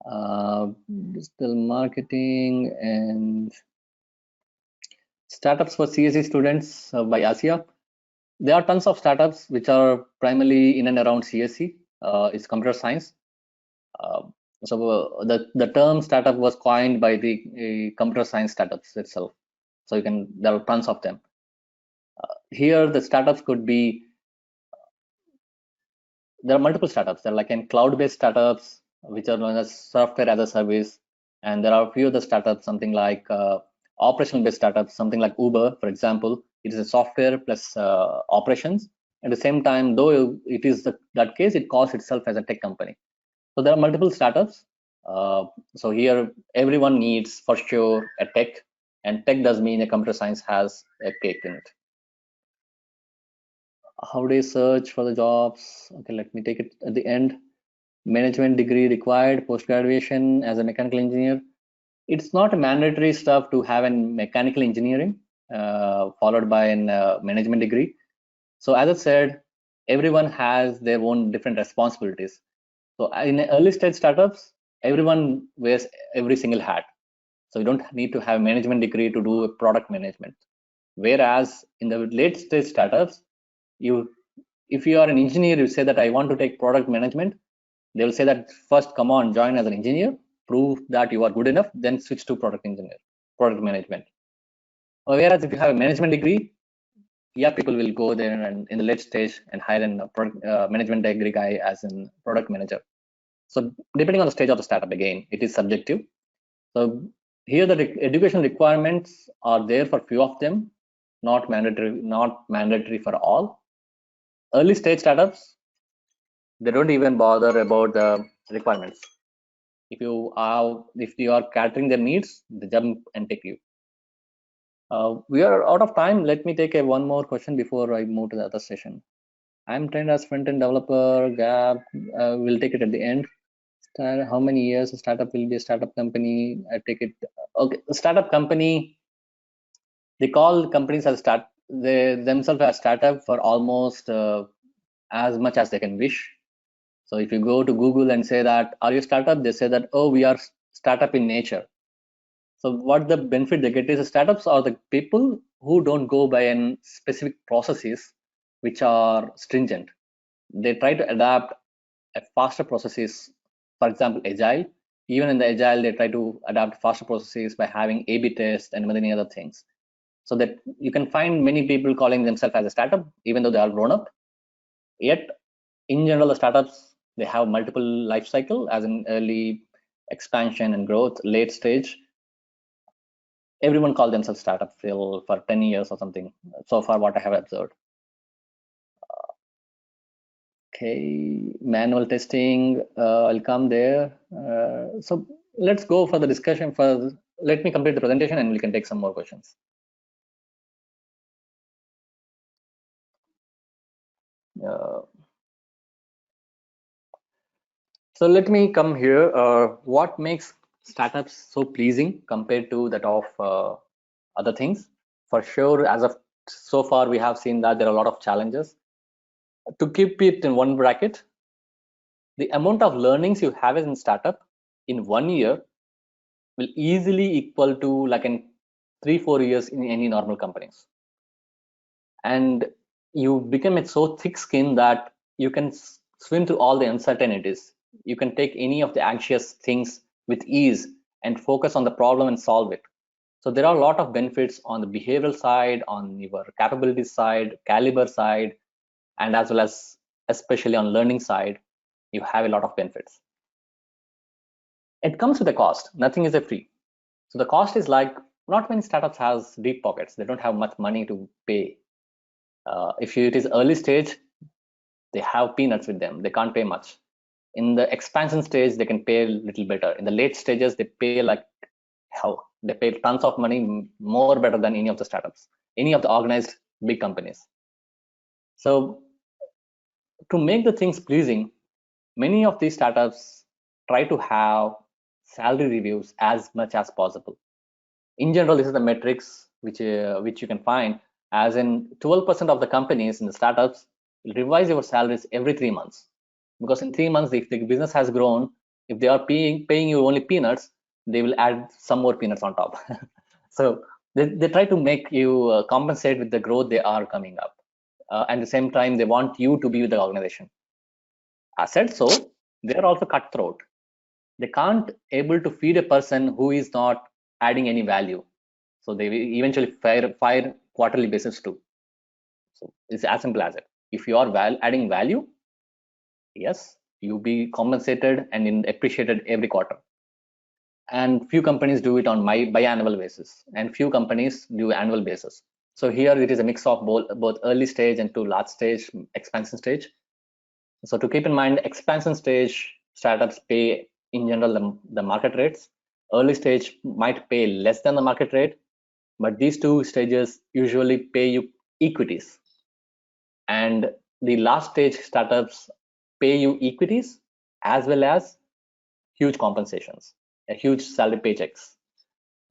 Digital marketing and startups for CSE students by ASIA. There are tons of startups which are primarily in and around CSE. It's computer science. So the term startup was coined by the computer science startups itself. So there are tons of them. Here the startups could be, there are multiple startups. There are like in cloud-based startups, which are known as software as a service. And there are a few other startups, something like operational-based startups, something like Uber, for example. It is a software plus operations. At the same time, though it is that case, it calls itself as a tech company. So there are multiple startups. So here, everyone needs for sure a tech, and tech does mean a computer science has a cake in it. How do you search for the jobs? Okay, let me take it at the end. Management degree required post-graduation as a mechanical engineer. It's not a mandatory stuff to have a mechanical engineering followed by a management degree. So as I said, everyone has their own different responsibilities. So in early stage startups, everyone wears every single hat. So you don't need to have a management degree to do product management. Whereas in the late stage startups, if you are an engineer, you say that I want to take product management, they will say that first come on, join as an engineer, prove that you are good enough, then switch to product management. Whereas if you have a management degree, yeah, people will go there and in the late stage and hire a product management degree guy as a product manager. So depending on the stage of the startup, again, it is subjective. So here the education requirements are there for few of them, not mandatory for all. Early stage startups, they don't even bother about the requirements. If you are catering their needs, they jump and take you. We are out of time. Let me take one more question before I move to the other session. I'm trained as front-end developer. Gap. We'll take it at the end. How many years a startup will be a startup company? I take it. Okay, startup company. They call companies as they themselves as startup for almost as much as they can wish. So if you go to Google and say that, are you a startup? They say that, oh, we are startup in nature. So what the benefit they get is startups are the people who don't go by an specific processes which are stringent. They try to adapt a faster processes. For example, agile. Even in the agile, they try to adapt faster processes by having A/B tests and many other things. So that you can find many people calling themselves as a startup, even though they are grown up. Yet, in general, the startups, they have multiple life cycle, as in early expansion and growth, late stage. Everyone call themselves startup for 10 years or something. So far, what I have observed. Okay, manual testing, I'll come there. So let's go for the discussion first. Let me complete the presentation and we can take some more questions. So let me come here. What makes startups so pleasing compared to that of other things? For sure, as of so far, we have seen that there are a lot of challenges. To keep it in one bracket, the amount of learnings you have as in startup in 1 year will easily equal to like in 3-4 years in any normal companies. And you become it so thick skin that you can swim through all the uncertainties. You can take any of the anxious things with ease and focus on the problem and solve it. So there are a lot of benefits on the behavioral side, on your capability side, caliber side, and as well as especially on learning side, you have a lot of benefits. it comes with a cost. Nothing is a free. So the cost is like, not many startups has deep pockets. They don't have much money to pay. If it is early stage, they have peanuts with them. They can't pay much. In the expansion stage, they can pay a little better. In the late stages, they pay like hell. They pay tons of money, more better than any of the startups, any of the organized big companies. So to make the things pleasing, many of these startups try to have salary reviews as much as possible. In general, this is the metrics which you can find, as in 12% of the companies in the startups will revise your salaries every 3 months, because in 3 months, if the business has grown, if they are paying you only peanuts, they will add some more peanuts on top. So they try to make you compensate with the growth they are coming up. At the same time, they want you to be with the organization. I said so, they're also cutthroat. They can't able to feed a person who is not adding any value. So they will eventually fire quarterly basis too. So it's as simple as it. If you are adding value, yes, you be compensated and appreciated every quarter. And few companies do it on biannual basis, and few companies do annual basis. So here it is a mix of both early stage and to large stage expansion stage. So to keep in mind, expansion stage startups pay in general the market rates. Early stage might pay less than the market rate, but these two stages usually pay you equities. And the last stage startups pay you equities as well as huge compensations, a huge salary paychecks,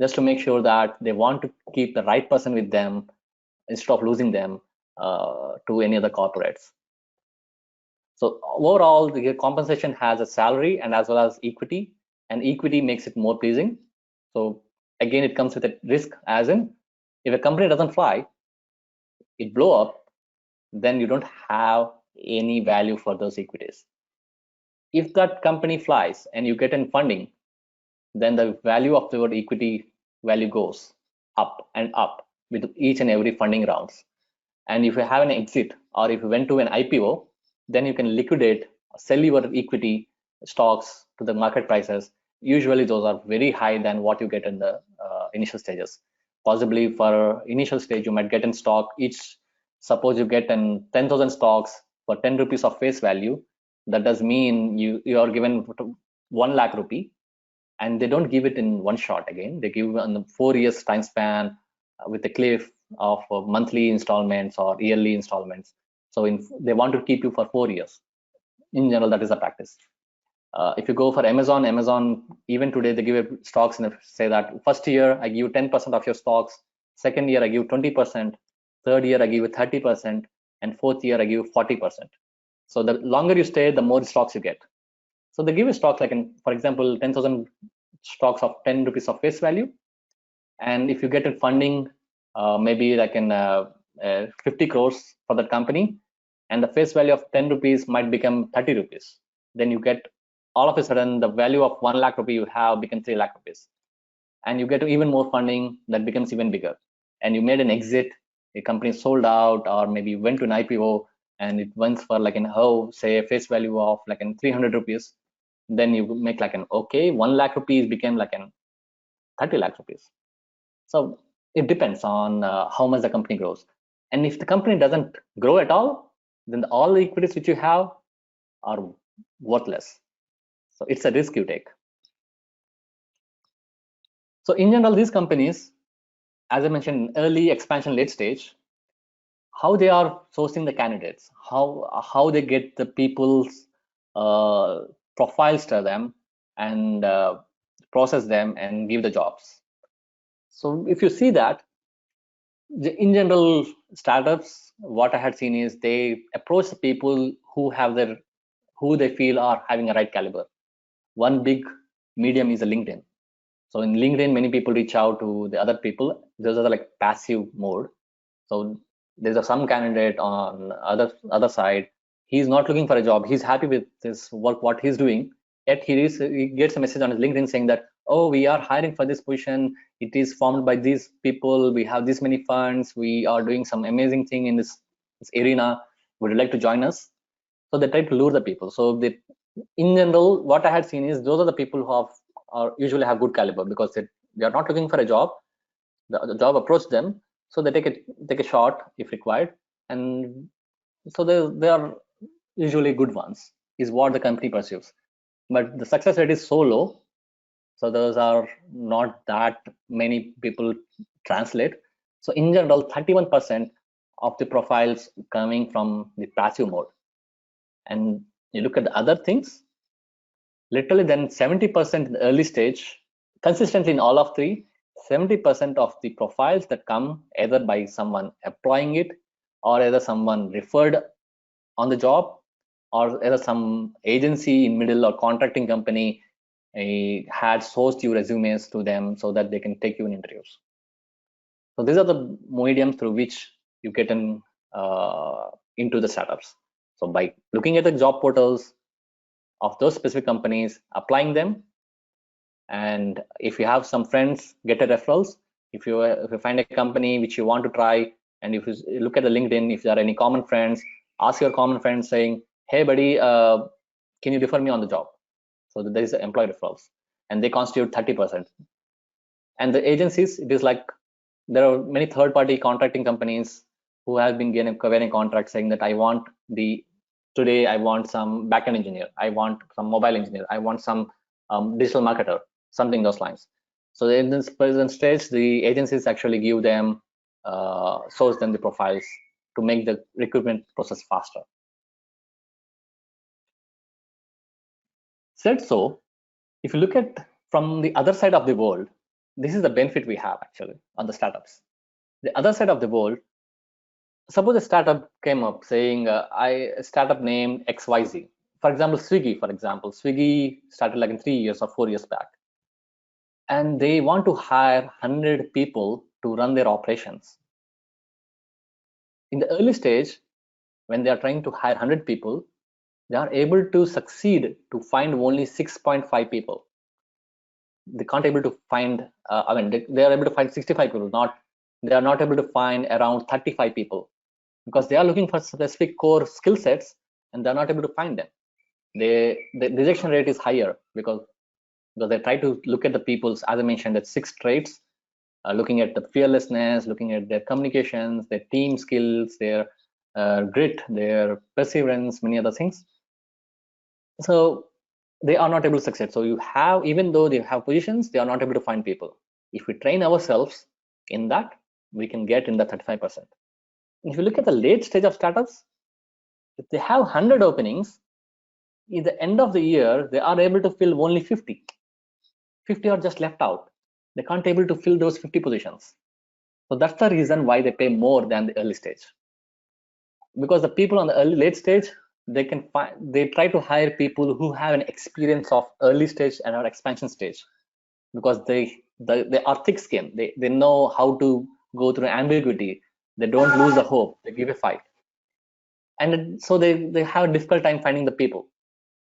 just to make sure that they want to keep the right person with them instead of losing them to any other corporates. So overall, the compensation has a salary and as well as equity, and equity makes it more pleasing. So again, it comes with a risk, as in if a company doesn't fly, it blow up, then you don't have any value for those equities. If that company flies and you get in funding, then the value of your equity value goes up and up with each and every funding rounds. And if you have an exit or if you went to an IPO, then you can liquidate, sell your equity stocks to the market prices. Usually those are very high than what you get in the initial stages. Possibly for initial stage, you might get in stock each, suppose you get in 10,000 stocks for 10 rupees of face value. That does mean you are given 1 lakh rupee, and they don't give it in one shot again. They give on the 4 years time span with a cliff of monthly installments or yearly installments. So they want to keep you for 4 years. In general, that is a practice. If you go for Amazon, even today they give stocks and say that first year I give you 10% of your stocks, second year I give you 20%, third year I give you 30%, and fourth year I give you 40%. So the longer you stay, the more stocks you get. So they give you stocks like, for example, 10,000 stocks of 10 rupees of face value. And if you get a funding, maybe like in 50 crores for that company, and the face value of 10 rupees might become 30 rupees. Then you get, all of a sudden, the value of 1 lakh rupee you have becomes 3 lakh rupees. And you get even more funding that becomes even bigger. And you made an exit, a company sold out, or maybe went to an IPO and it went for like say a face value of like 300 rupees. Then you make like 1 lakh rupees became like 30 lakh rupees. So it depends on how much the company grows. And if the company doesn't grow at all, then all the equities which you have are worthless. So it's a risk you take. So in general, these companies, as I mentioned, early expansion, late stage, how they are sourcing the candidates, how they get the people's profiles to them and process them and give the jobs. So if you see that, in general, startups, what I had seen is they approach the people who they feel are having a right caliber. One big medium is a LinkedIn. So in LinkedIn, many people reach out to the other people. Those are like passive mode. So there's some candidate on other side. He's not looking for a job. He's happy with his work, what he's doing. Yet he gets a message on his LinkedIn saying that, oh, we are hiring for this position. It is formed by these people. We have this many funds. We are doing some amazing thing in this arena. Would you like to join us? So they try to lure the people. So in general, what I had seen is those are the people who are usually have good caliber, because they are not looking for a job. The job approached them, so they take a shot if required, and so they are usually good ones, is what the company perceives. But the success rate is so low, so those are not that many people translate. So in general, 31% of the profiles coming from the passive mode. And you look at the other things, literally then 70% in the early stage, consistently in all of three, 70% of the profiles that come either by someone applying it, or either someone referred on the job, or either some agency in middle or contracting company had sourced your resumes to them so that they can take you in interviews. So these are the mediums through which you get into the startups. So by looking at the job portals of those specific companies, applying them, and if you have some friends, get a referrals. If you find a company which you want to try, and if you look at the LinkedIn, if there are any common friends, ask your common friends saying, hey buddy, can you refer me on the job? So there is employee referrals, and they constitute 30%. And the agencies, it is like there are many third-party contracting companies who have been getting contracts saying that I want some backend engineer, I want some mobile engineer, I want some digital marketer, something those lines. So in this present stage, the agencies actually give them, source them the profiles to make the recruitment process faster. Said so, if you look at from the other side of the world, this is the benefit we have actually on the startups. The other side of the world, suppose a startup came up saying, startup named XYZ. For example, Swiggy started like in 3 years or 4 years back. And they want to hire 100 people to run their operations. In the early stage, when they are trying to hire 100 people, they are able to succeed to find only 6.5 people. They can't able to find, they are able to find 65 people, they are not able to find around 35 people, because they are looking for specific core skill sets and they're not able to find them. The rejection rate is higher because they try to look at the people's, as I mentioned, that 6 traits, looking at the fearlessness, looking at their communications, their team skills, their grit, their perseverance, many other things. So they are not able to succeed. So you have, even though they have positions, they are not able to find people. If we train ourselves in that, we can get in the 35%. If you look at the late stage of startups, if they have 100 openings, at the end of the year, they are able to fill only 50. 50 are just left out. They can't able to fill those 50 positions. So that's the reason why they pay more than the early stage. Because the people on the late stage, they try to hire people who have an experience of early stage and or expansion stage, because they are thick skinned. They know how to go through ambiguity. They don't lose the hope. They give a fight. And so they have a difficult time finding the people.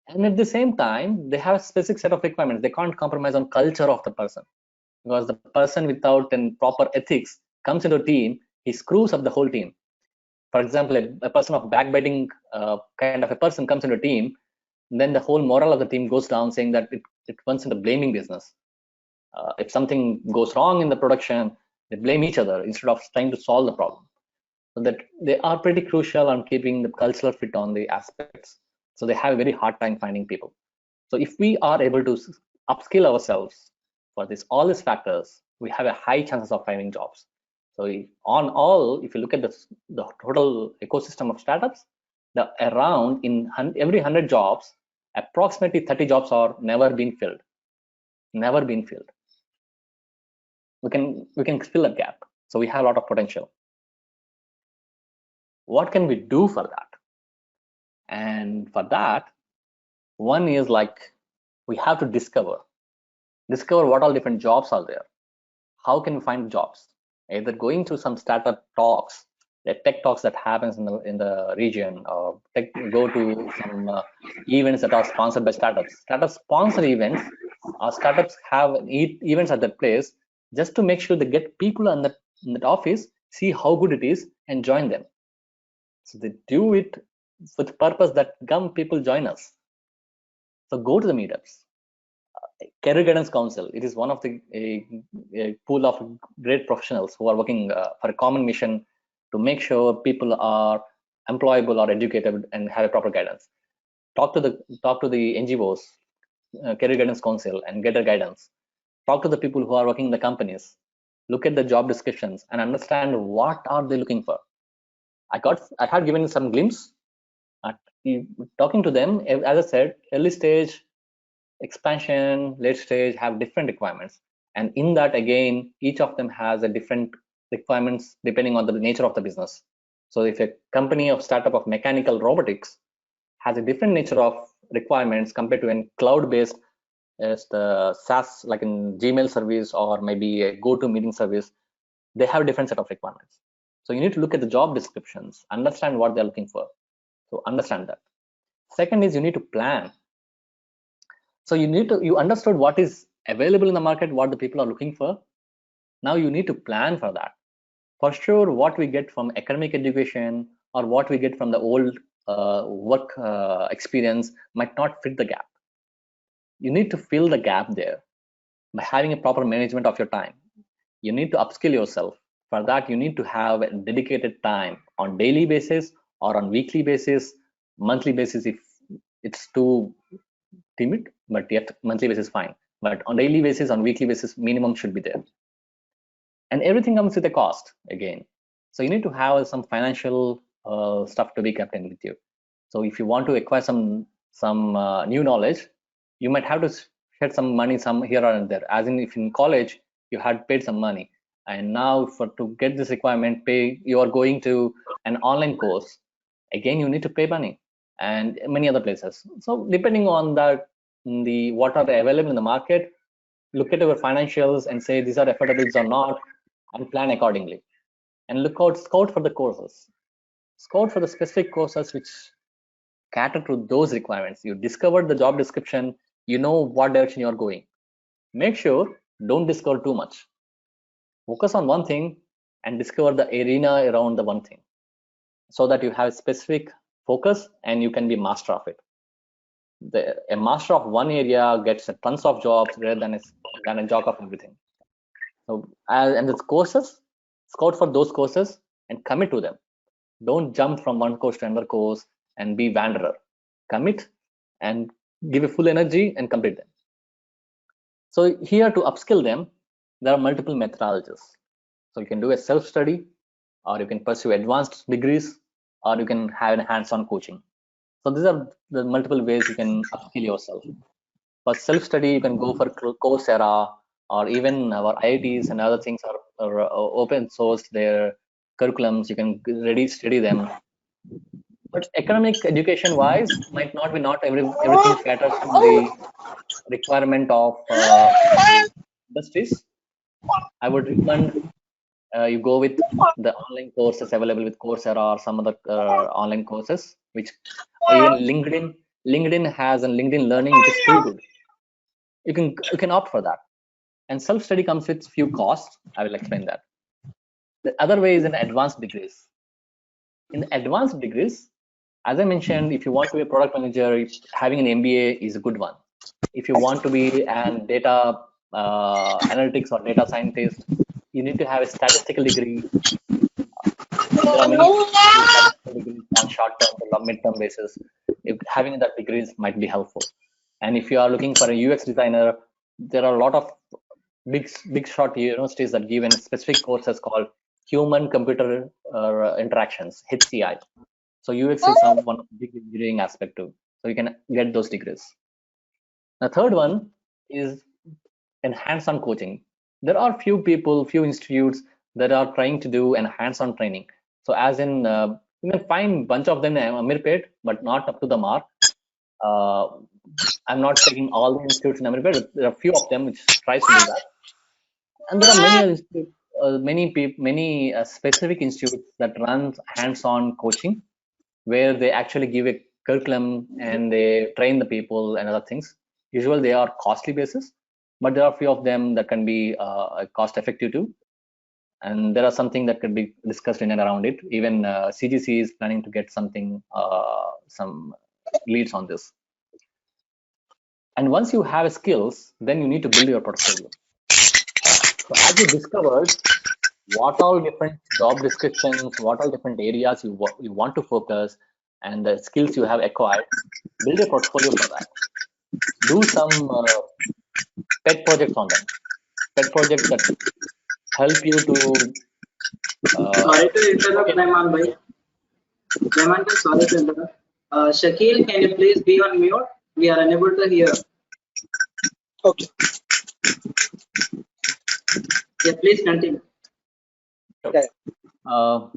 And at the same time, they have a specific set of requirements. They can't compromise on culture of the person, because the person without a proper ethics comes into a team, he screws up the whole team. For example, a person of backbiting kind of a person comes into a team, then the whole morale of the team goes down, saying that it runs into blaming business. If something goes wrong in the production, they blame each other instead of trying to solve the problem. So that they are pretty crucial on keeping the cultural fit on the aspects. So they have a very hard time finding people. So if we are able to upskill ourselves for all these factors, we have a high chances of finding jobs. So if you look at the total ecosystem of startups, in every 100 jobs, approximately 30 jobs are never been filled. We can fill that gap. So we have a lot of potential. What can we do for that? And for that, one is like, we have to discover what all different jobs are there. How can we find jobs? Either going through some startup talks, the tech talks that happens in the region, or go to some events that are sponsored by startups. Startups sponsor events, or startups have events at that place just to make sure they get people in that office, see how good it is, and join them. So they do it with the purpose that people join us. So go to the meetups. Career Guidance Council. It is one of the a pool of great professionals who are working for a common mission to make sure people are employable or educated and have a proper guidance. Talk to the NGOs, Career Guidance Council, and get their guidance. Talk to the people who are working in the companies. Look at the job descriptions and understand what are they looking for. I had given some glimpse. Talking to them, as I said, early stage, expansion, late stage have different requirements, and in that again, each of them has a different requirements depending on the nature of the business. So if a company of startup of mechanical robotics has a different nature of requirements compared to a cloud-based as the SaaS, like in Gmail service or maybe a GoToMeeting service, they have a different set of requirements. So you need to look at the job descriptions, understand what they're looking for. So understand that. Second is you need to plan. So you understood what is available in the market, what the people are looking for. Now you need to plan for that. For sure, what we get from academic education or what we get from the old work experience might not fit the gap. You need to fill the gap there by having a proper management of your time. You need to upskill yourself. For that, you need to have a dedicated time on daily basis or on weekly basis, monthly basis if it's too timid, but yet monthly basis fine. But on daily basis, on weekly basis, minimum should be there. And everything comes with a cost again. So you need to have some financial stuff to be kept in with you. So if you want to acquire some new knowledge, you might have to shed some money some here or there. As in, if in college you had paid some money, and now to get this requirement, you are going to an online course. Again, you need to pay money, and many other places. So depending on that, what are available in the market, look at your financials and say these are affordable or not, and plan accordingly. And scout for the courses. Scout for the specific courses which cater to those requirements. You discovered the job description, you know what direction you're going. Make sure don't discover too much. Focus on one thing and discover the arena around the one thing, so that you have specific focus and you can be master of it. A master of one area gets tons of jobs rather than a job of everything. So and the courses, scout for those courses and commit to them. Don't jump from one course to another course and be wanderer. Commit and give a full energy and complete them. So here, to upskill them, there are multiple methodologies. So you can do a self-study, or you can pursue advanced degrees, or you can have a hands-on coaching. So these are the multiple ways you can upskill yourself. For self-study, you can go for Coursera, or even our IITs and other things are open source their curriculums. You can study them. But academic education wise might not be everything caters to the requirement of industries. I would recommend you go with the online courses available with Coursera or some other online courses, which even LinkedIn has, and LinkedIn Learning, which is pretty good. You can opt for that. And self-study comes with few costs. I will explain that. The other way is in advanced degrees. In advanced degrees, as I mentioned, if you want to be a product manager, having an MBA is a good one. If you want to be an data analytics or data scientist, you need to have a statistical degree. There are many statistical degrees on short-term or mid-term basis. Having that degrees might be helpful. And if you are looking for a UX designer, there are a lot of big shot universities that give specific courses called human computer interactions, HCI. So UX is one of the big engineering aspect too. So you can get those degrees. The third one is hands-on coaching. There are few institutes that are trying to do hands-on training. So as in, you can find bunch of them in Amirpet, but not up to the mark. I'm not taking all the institutes in Amirpet, but there are few of them which tries to do that. And there are many specific institutes that run hands-on coaching, where they actually give a curriculum and they train the people and other things. Usually they are costly basis, but there are a few of them that can be cost effective too. And there are something that could be discussed in and around it. Even CGC is planning to get something, some leads on this. And once you have skills, then you need to build your portfolio. So as you discovered what all different job descriptions, what all different areas you want to focus, and the skills you have acquired, build a portfolio for that. Do some pet projects on them. Pet projects that help you to Sorry to interrupt, Rahman bhai. Rahman bhai, sorry to interrupt. Shakil, can you please be on mute? We are unable to hear. Okay. Yeah, please continue. To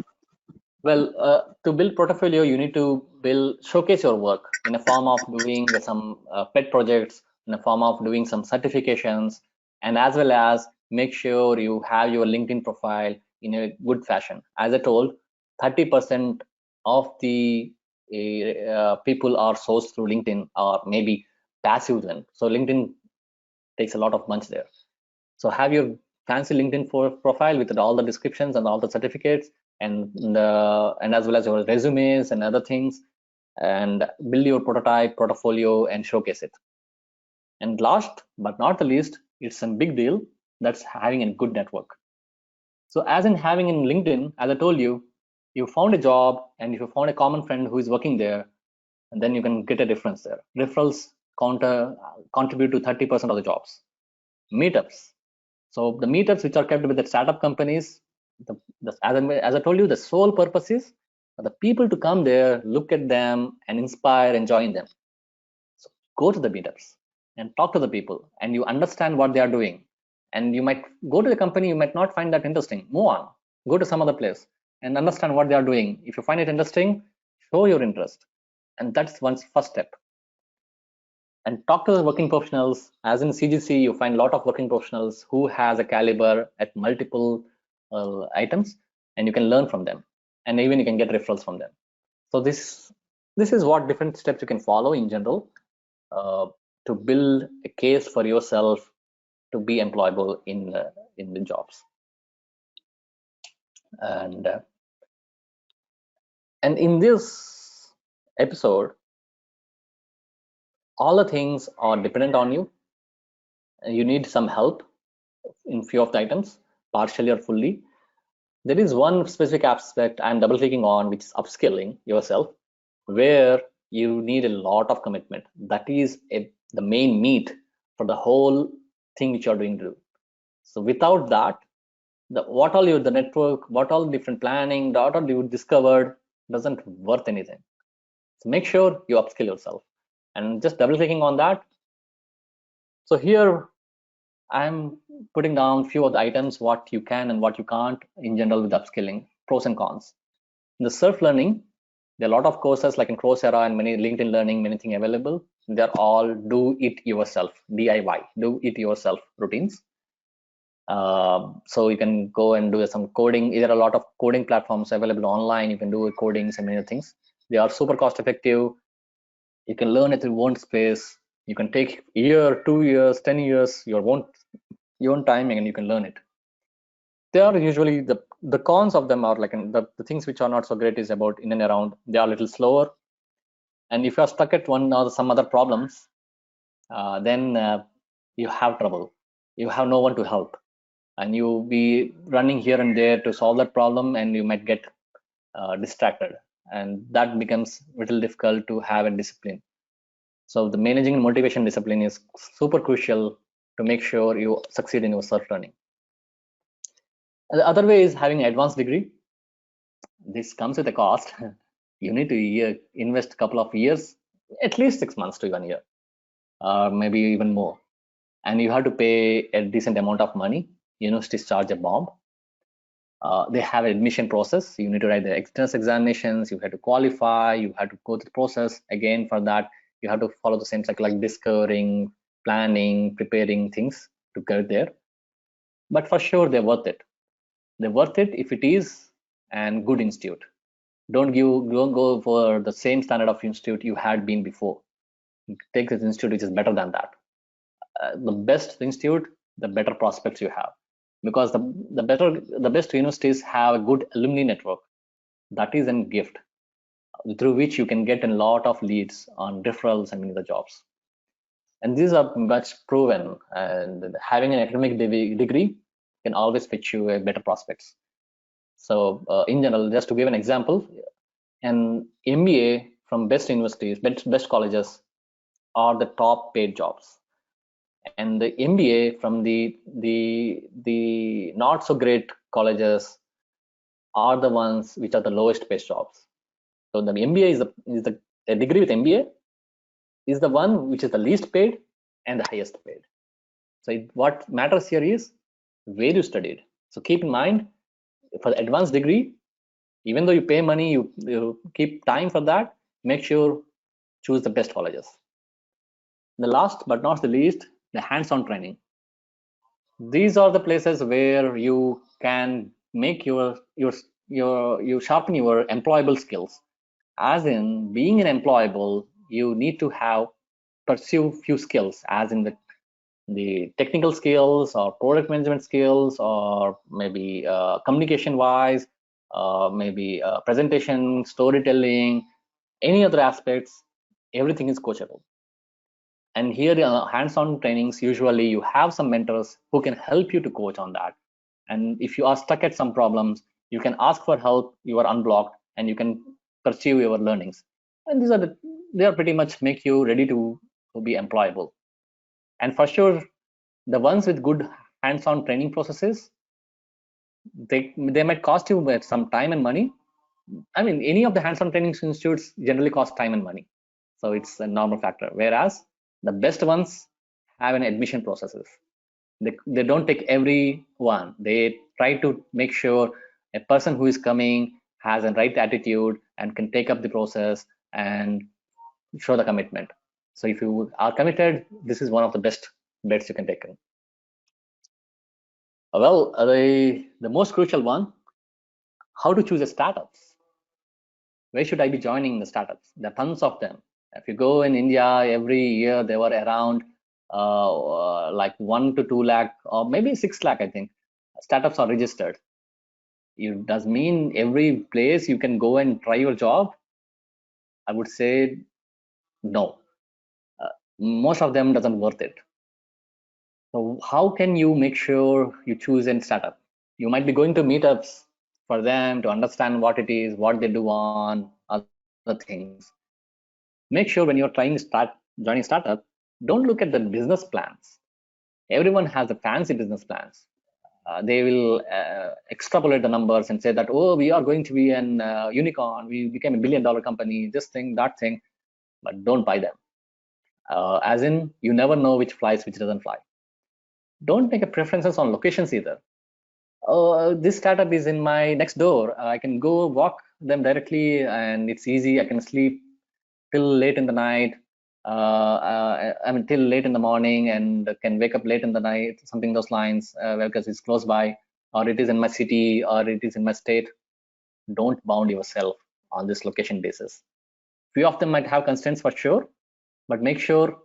build portfolio, you need to showcase your work in a form of doing some pet projects, in a form of doing some certifications, and as well as make sure you have your LinkedIn profile in a good fashion. As I told, 30% of the people are sourced through LinkedIn, or maybe passive then. So LinkedIn takes a lot of months there. So have your fancy LinkedIn profile with all the descriptions and all the certificates, and as well as your resumes and other things, and build your portfolio and showcase it. And last but not the least, it's a big deal, that's having a good network. So as in having in LinkedIn, as I told you, you found a job and if you found a common friend who is working there, and then you can get a difference there. Referrals contribute to 30% of the jobs. Meetups. So the meetups which are kept with the startup companies, as I told you, the sole purpose is for the people to come there, look at them, and inspire and join them. So go to the meetups and talk to the people, and you understand what they are doing. And you might go to the company, you might not find that interesting. Move on, go to some other place and understand what they are doing. If you find it interesting, show your interest, and that's one's first step. And talk to the working professionals. As in CGC, you find a lot of working professionals who has a caliber at multiple items, and you can learn from them, and even you can get referrals from them. So this is what different steps you can follow in general to build a case for yourself to be employable in the jobs. And in this episode, all the things are dependent on you. You need some help in few of the items, partially or fully. There is one specific aspect I'm double clicking on, which is upskilling yourself, where you need a lot of commitment. That is the main meat for the whole thing which you're doing to do. So without that, what all the network, what all different planning, what all you discovered doesn't worth anything. So make sure you upskill yourself, and just double clicking on that. So here I'm putting down few of the items, what you can and what you can't in general with upskilling, pros and cons. In the self-learning, there are a lot of courses like in Coursera and many LinkedIn Learning, many things available. They're all do it yourself, DIY, do it yourself routines. So you can go and do some coding. There are a lot of coding platforms available online. You can do coding and many things. They are super cost effective. You can learn at your own space. You can take a year, 2 years, 10 years, your own timing, and you can learn it. They are usually the cons of them are like the things which are not so great is about in and around. They are a little slower, and if you are stuck at one or some other problems, then you have trouble. You have no one to help, and you'll be running here and there to solve that problem, and you might get distracted, and that becomes a little difficult to have a discipline. So the managing and motivation discipline is super crucial to make sure you succeed in your self-learning. The other way is having an advanced degree. This comes with a cost. You need to invest a couple of years, at least 6 months to 1 year, or maybe even more. And you have to pay a decent amount of money. Universities charge a bomb. They have an admission process. You need to write the entrance examinations. You have to qualify. You have to go through the process. Again, for that, you have to follow the same cycle like discovering, planning, preparing things to get there. But for sure, they're worth it. They're worth it if it is a good institute. Don't go for the same standard of institute you had been before. Take this institute which is better than that. The best institute, the better prospects you have, because the best universities have a good alumni network. That is a gift through which you can get a lot of leads on referrals and many other jobs. And these are much proven, and having an academic degree can always fetch you a better prospects. So in general, just to give an example, an MBA from best universities, best colleges are the top paid jobs, and the MBA from the not so great colleges are the ones which are the lowest paid jobs. So the MBA is a degree with MBA is the one which is the least paid and the highest paid. So what matters here is where you studied. So keep in mind, for the advanced degree, even though you pay money, you keep time for that, make sure choose the best colleges. The last but not the least, the hands-on training. These are the places where you can make you sharpen your employable skills. As in being an employable, you need to pursue few skills, as in the technical skills or product management skills, or maybe communication wise, maybe presentation, storytelling, any other aspects. Everything is coachable. And here hands-on trainings, usually you have some mentors who can help you to coach on that. And if you are stuck at some problems, you can ask for help, you are unblocked, and you can pursue your learnings. And they are pretty much make you ready to be employable. And for sure, the ones with good hands-on training processes, they might cost you some time and money. I mean, any of the hands-on training institutes generally cost time and money, so it's a normal factor. Whereas the best ones have an admission processes. They don't take everyone. They try to make sure a person who is coming has a right attitude and can take up the process and show the commitment. So if you are committed, this is one of the best bets you can take in. Well, the most crucial one, how to choose a startups. Where should I be joining the startups? There are tons of them. If you go in India, every year there were around like 1 to 2 lakh or maybe 6 lakh, I think, startups are registered. It does mean every place you can go and try your job? I would say no. Most of them doesn't worth it. So how can you make sure you choose a startup? You might be going to meetups for them to understand what it is, what they do on other things. Make sure when you're trying to joining startup, don't look at the business plans. Everyone has the fancy business plans. They will extrapolate the numbers and say that, oh, we are going to be an unicorn, we became $1 billion company, this thing, that thing, but don't buy them. As in, you never know which flies, which doesn't fly. Don't make a preferences on locations either. Oh, this startup is in my next door. I can go walk them directly, and it's easy. I can sleep till late in the night. I mean, till late in the morning, and can wake up late in the night. Something those lines, because it's close by, or it is in my city, or it is in my state. Don't bound yourself on this location basis. Few of them might have constraints for sure, but make sure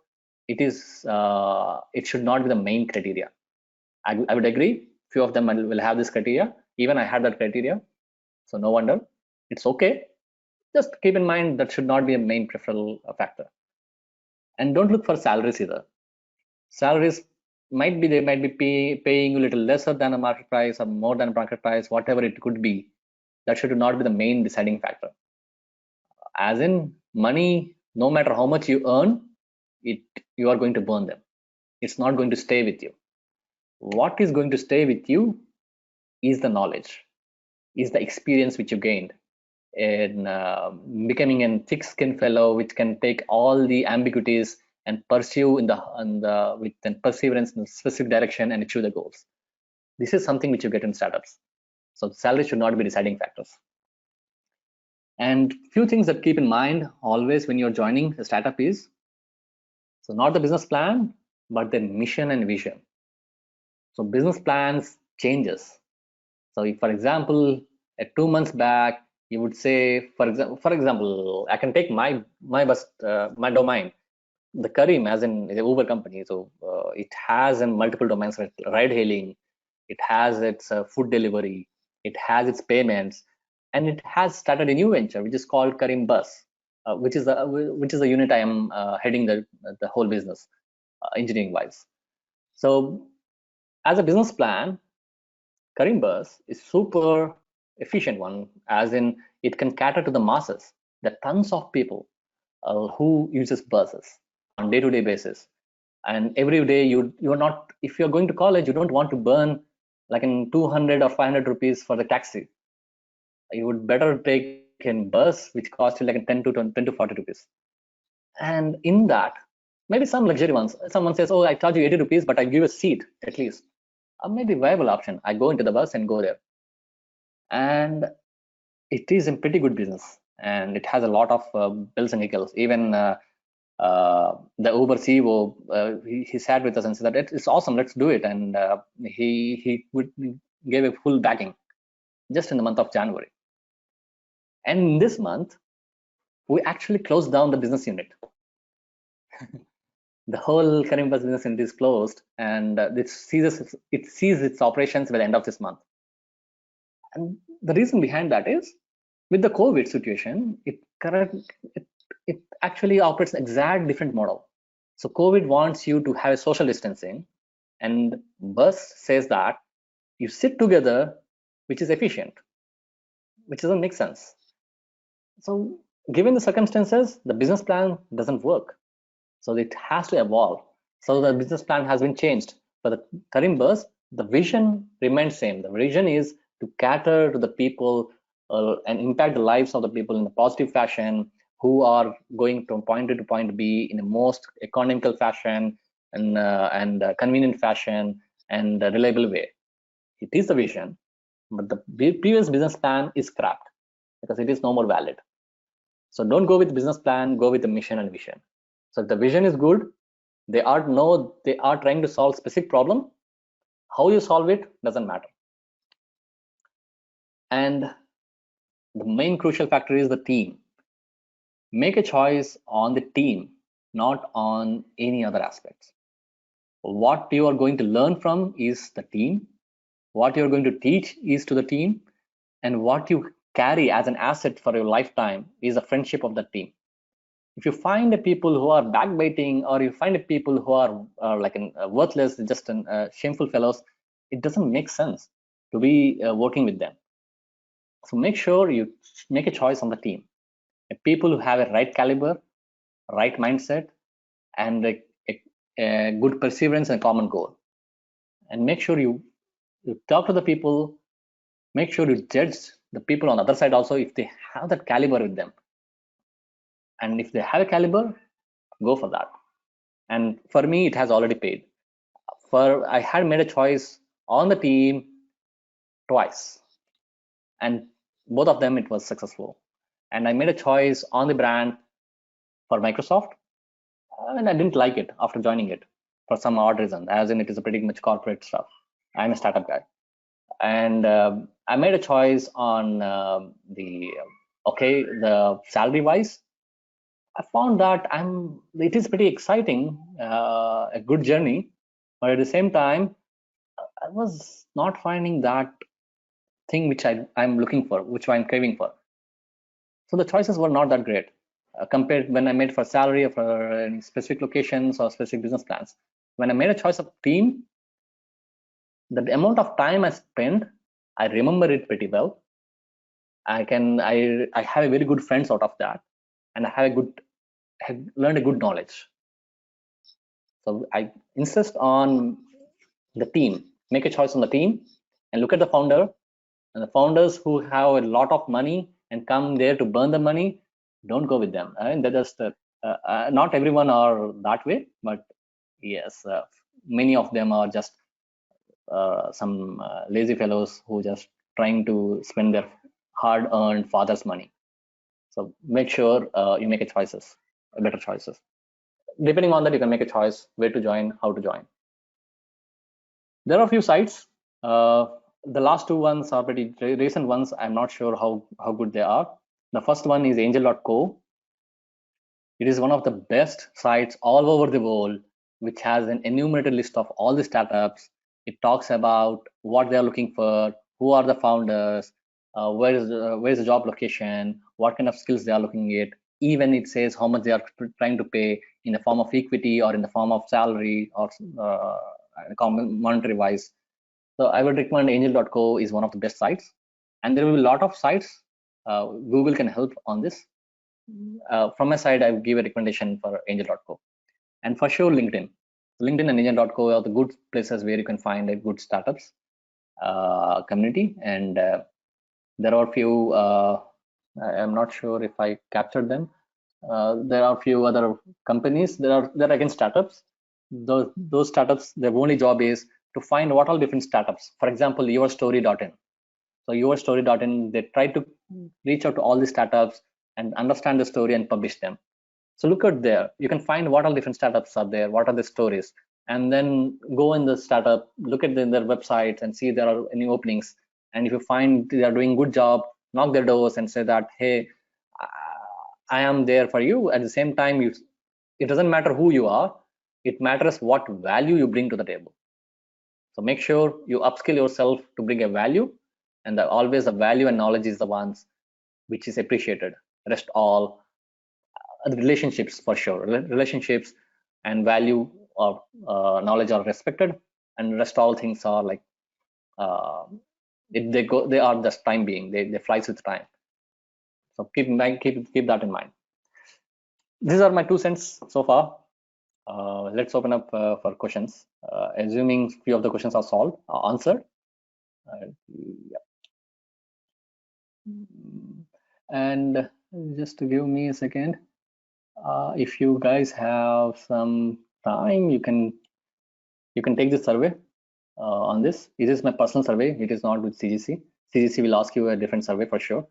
it should not be the main criteria. I would agree. Few of them will have this criteria. Even I had that criteria, so no wonder. It's okay. Just keep in mind that should not be a main preferable factor. And don't look for salaries either. Salaries they might be paying you a little lesser than a market price or more than a market price, whatever it could be. That should not be the main deciding factor. As in, money, no matter how much you earn, you are going to burn them. It's not going to stay with you. What is going to stay with you is the knowledge, is the experience which you gained in becoming a thick-skinned fellow, which can take all the ambiguities and pursue with perseverance in a specific direction and achieve the goals. This is something which you get in startups. So salary should not be deciding factors. And few things that keep in mind always when you're joining a startup is, so not the business plan, but the mission and vision. So business plans changes. So if, for example, 2 months back, you would say, for example, I can take my domain, the Careem, as in the Uber company. So it has multiple domains, like ride hailing, it has its food delivery, it has its payments, and it has started a new venture which is called Careem Bus, which is the unit I am heading the whole business. engineering wise. So as a business plan, Careem Bus is super efficient one, as in it can cater to the masses. There are tons of people who uses buses on day-to-day basis, and every day you're not, if you're going to college, you don't want to burn like in 200 or 500 rupees for the taxi. You would better take in bus, which costs you like 10 to 40 rupees. And in that, maybe some luxury ones, someone says, oh, I charge you 80 rupees, but I give a seat at least. Maybe viable option. I go into the bus and go there. And it is a pretty good business, and it has a lot of bells and whistles. Even the Uber CEO, he sat with us and said that it's awesome, let's do it. And he gave a full backing just in the month of January. And in this month, we actually closed down the business unit. The whole Careem Bus business unit is closed, and it ceases its operations by the end of this month. And the reason behind that is, with the COVID situation, it actually operates an exact different model. So COVID wants you to have a social distancing, and Bus says that you sit together, which is efficient, which doesn't make sense. So given the circumstances, the business plan doesn't work. So it has to evolve. So the business plan has been changed. For the Careem Bus, the vision remains same. The vision is to cater to the people and impact the lives of the people in a positive fashion, who are going from point A to point B in the most economical fashion and convenient fashion and reliable way. It is the vision, but the previous business plan is scrapped because it is no more valid. So don't go with the business plan, go with the mission and vision. So if the vision is good, they are trying to solve specific problem. How you solve it doesn't matter. And the main crucial factor is the team. Make a choice on the team, not on any other aspects. What you are going to learn from is the team. What you're going to teach is to the team. And what you carry as an asset for your lifetime is the friendship of the team. If you find the people who are backbiting, or you find the people who are like worthless, just shameful fellows, it doesn't make sense to be working with them. So make sure you make a choice on the team. People who have a right caliber, right mindset, and a good perseverance and common goal. And make sure you talk to the people. Make sure you judge the people on the other side also if they have that caliber with them. And if they have a caliber, go for that. And for me, it has already paid. I had made a choice on the team twice, and both of them it was successful. And I made a choice on the brand for Microsoft, and I didn't like it after joining it for some odd reason, as in it is a pretty much corporate stuff. I'm a startup guy. And I made a choice on the salary wise. I found that it is pretty exciting, a good journey, but at the same time, I was not finding that thing which I'm looking for, which I'm craving for. So the choices were not that great compared when I made for salary or for any specific locations or specific business plans. When I made a choice of team, the amount of time I spent, I remember it pretty well. I have a very good friends out of that, and I have learned a good knowledge. So I insist on the team. Make a choice on the team and look at the founder. And the founders who have a lot of money and come there to burn the money, don't go with them. And that is not everyone are that way, but yes, many of them are just some lazy fellows who just trying to spend their hard-earned father's money. So make sure you make better choices. Depending on that, you can make a choice where to join, how to join. There are a few sites. The last two ones are pretty recent ones. I'm not sure how good they are. The first one is angel.co. It is one of the best sites all over the world, which has an enumerated list of all the startups. It talks about what they're looking for, who are the founders, where is the job location, what kind of skills they are looking at. even it says how much they are trying to pay in the form of equity or in the form of salary or monetary wise. So I would recommend angel.co is one of the best sites, and there will be a lot of sites. Google can help on this. From my side, I would give a recommendation for angel.co, and for sure LinkedIn. LinkedIn and angel.co are the good places where you can find a good startups community, and there are few. I'm not sure if I captured them. There are few other companies. They're again startups. Those startups, their only job is to find what all different startups. For example, yourstory.in. So yourstory.in, they try to reach out to all the startups and understand the story and publish them. So look at there. You can find what all different startups are there, what are the stories, and then go in the startup, look at their websites and see if there are any openings. And if you find they are doing good job, knock their doors and say that, hey, I am there for you. At the same time, it doesn't matter who you are, it matters what value you bring to the table. So make sure you upskill yourself to bring a value, and always the value and knowledge is the ones which is appreciated. Rest all relationships, for sure, relationships and value or knowledge are respected, and rest all things are like they are just time being, they flies with time. So keep that in mind. These are my 2 cents so far. Let's open up for questions, assuming few of the questions are solved, answered. Yeah. And just to give me a second, if you guys have some time, you can take the survey on this. It is my personal survey. It is not with CGC. CGC will ask you a different survey for sure,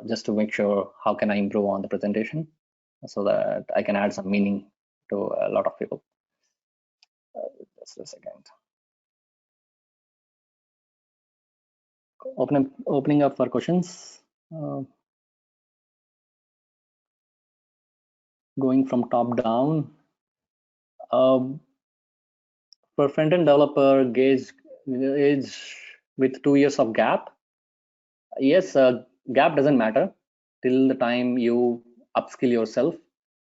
just to make sure how can I improve on the presentation so that I can add some meaning to a lot of people. Just a second. Opening up for questions. Going from top down. For front-end developer, Gage with 2 years of gap. Yes, gap doesn't matter till the time you upskill yourself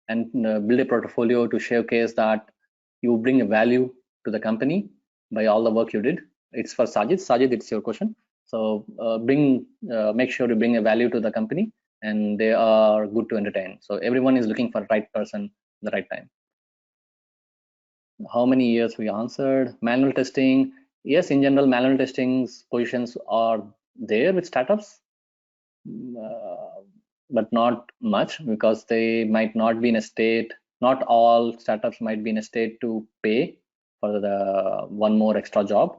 and build a portfolio to showcase that you bring a value to the company by all the work you did. It's for Sajid. Sajid, it's your question. So make sure you bring a value to the company, and they are good to entertain. So everyone is looking for the right person at the right time. How many years we answered? Manual testing. Yes, in general, manual testing positions are there with startups, but not much, because they might not be in a state, not all startups might be in a state to pay for the one more extra job.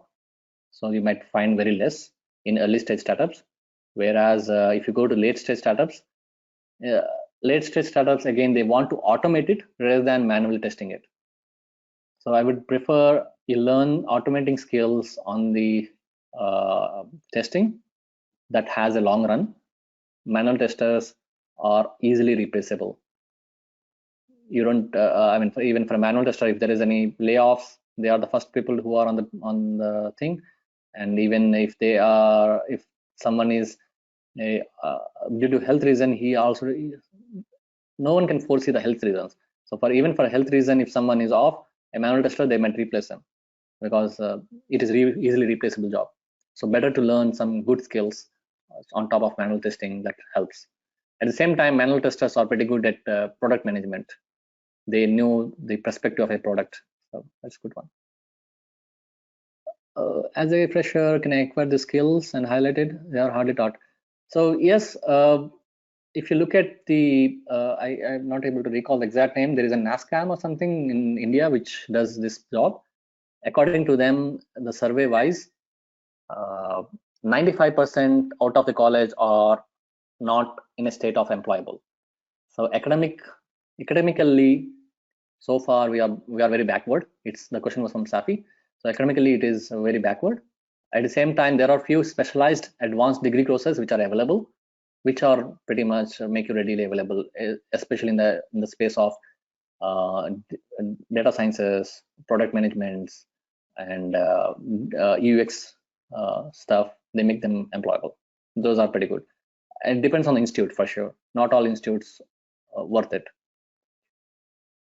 So you might find very less in early stage startups. Whereas if you go to late stage startups, again, they want to automate it rather than manually testing it. So I would prefer you learn automating skills on the testing that has a long run. Manual testers are easily replaceable. You don't, I mean, even for a manual tester, if there is any layoffs, they are the first people who are on the thing. And even if someone is due to health reason, no one can foresee the health reasons. So even for a health reason, if someone is off, a manual tester, they might replace them, because it is easily replaceable job. So better to learn some good skills on top of manual testing. That helps. At the same time, manual testers are pretty good at product management. They know the perspective of a product. So that's a good one. As a fresher, can I acquire the skills and highlight it? They are hardly taught. So yes, if you look at the, I'm not able to recall the exact name. There is a NASCAM or something in India which does this job. According to them, the survey wise, 95% out of the college are not in a state of employable. So academically, so far we are very backward. The question was from Safi. So academically, it is very backward. At the same time, there are few specialized advanced degree courses which are available, which are pretty much make you readily available, especially in the space of data sciences, product management, and UX stuff. They make them employable. Those are pretty good. It depends on the institute for sure. Not all institutes worth it.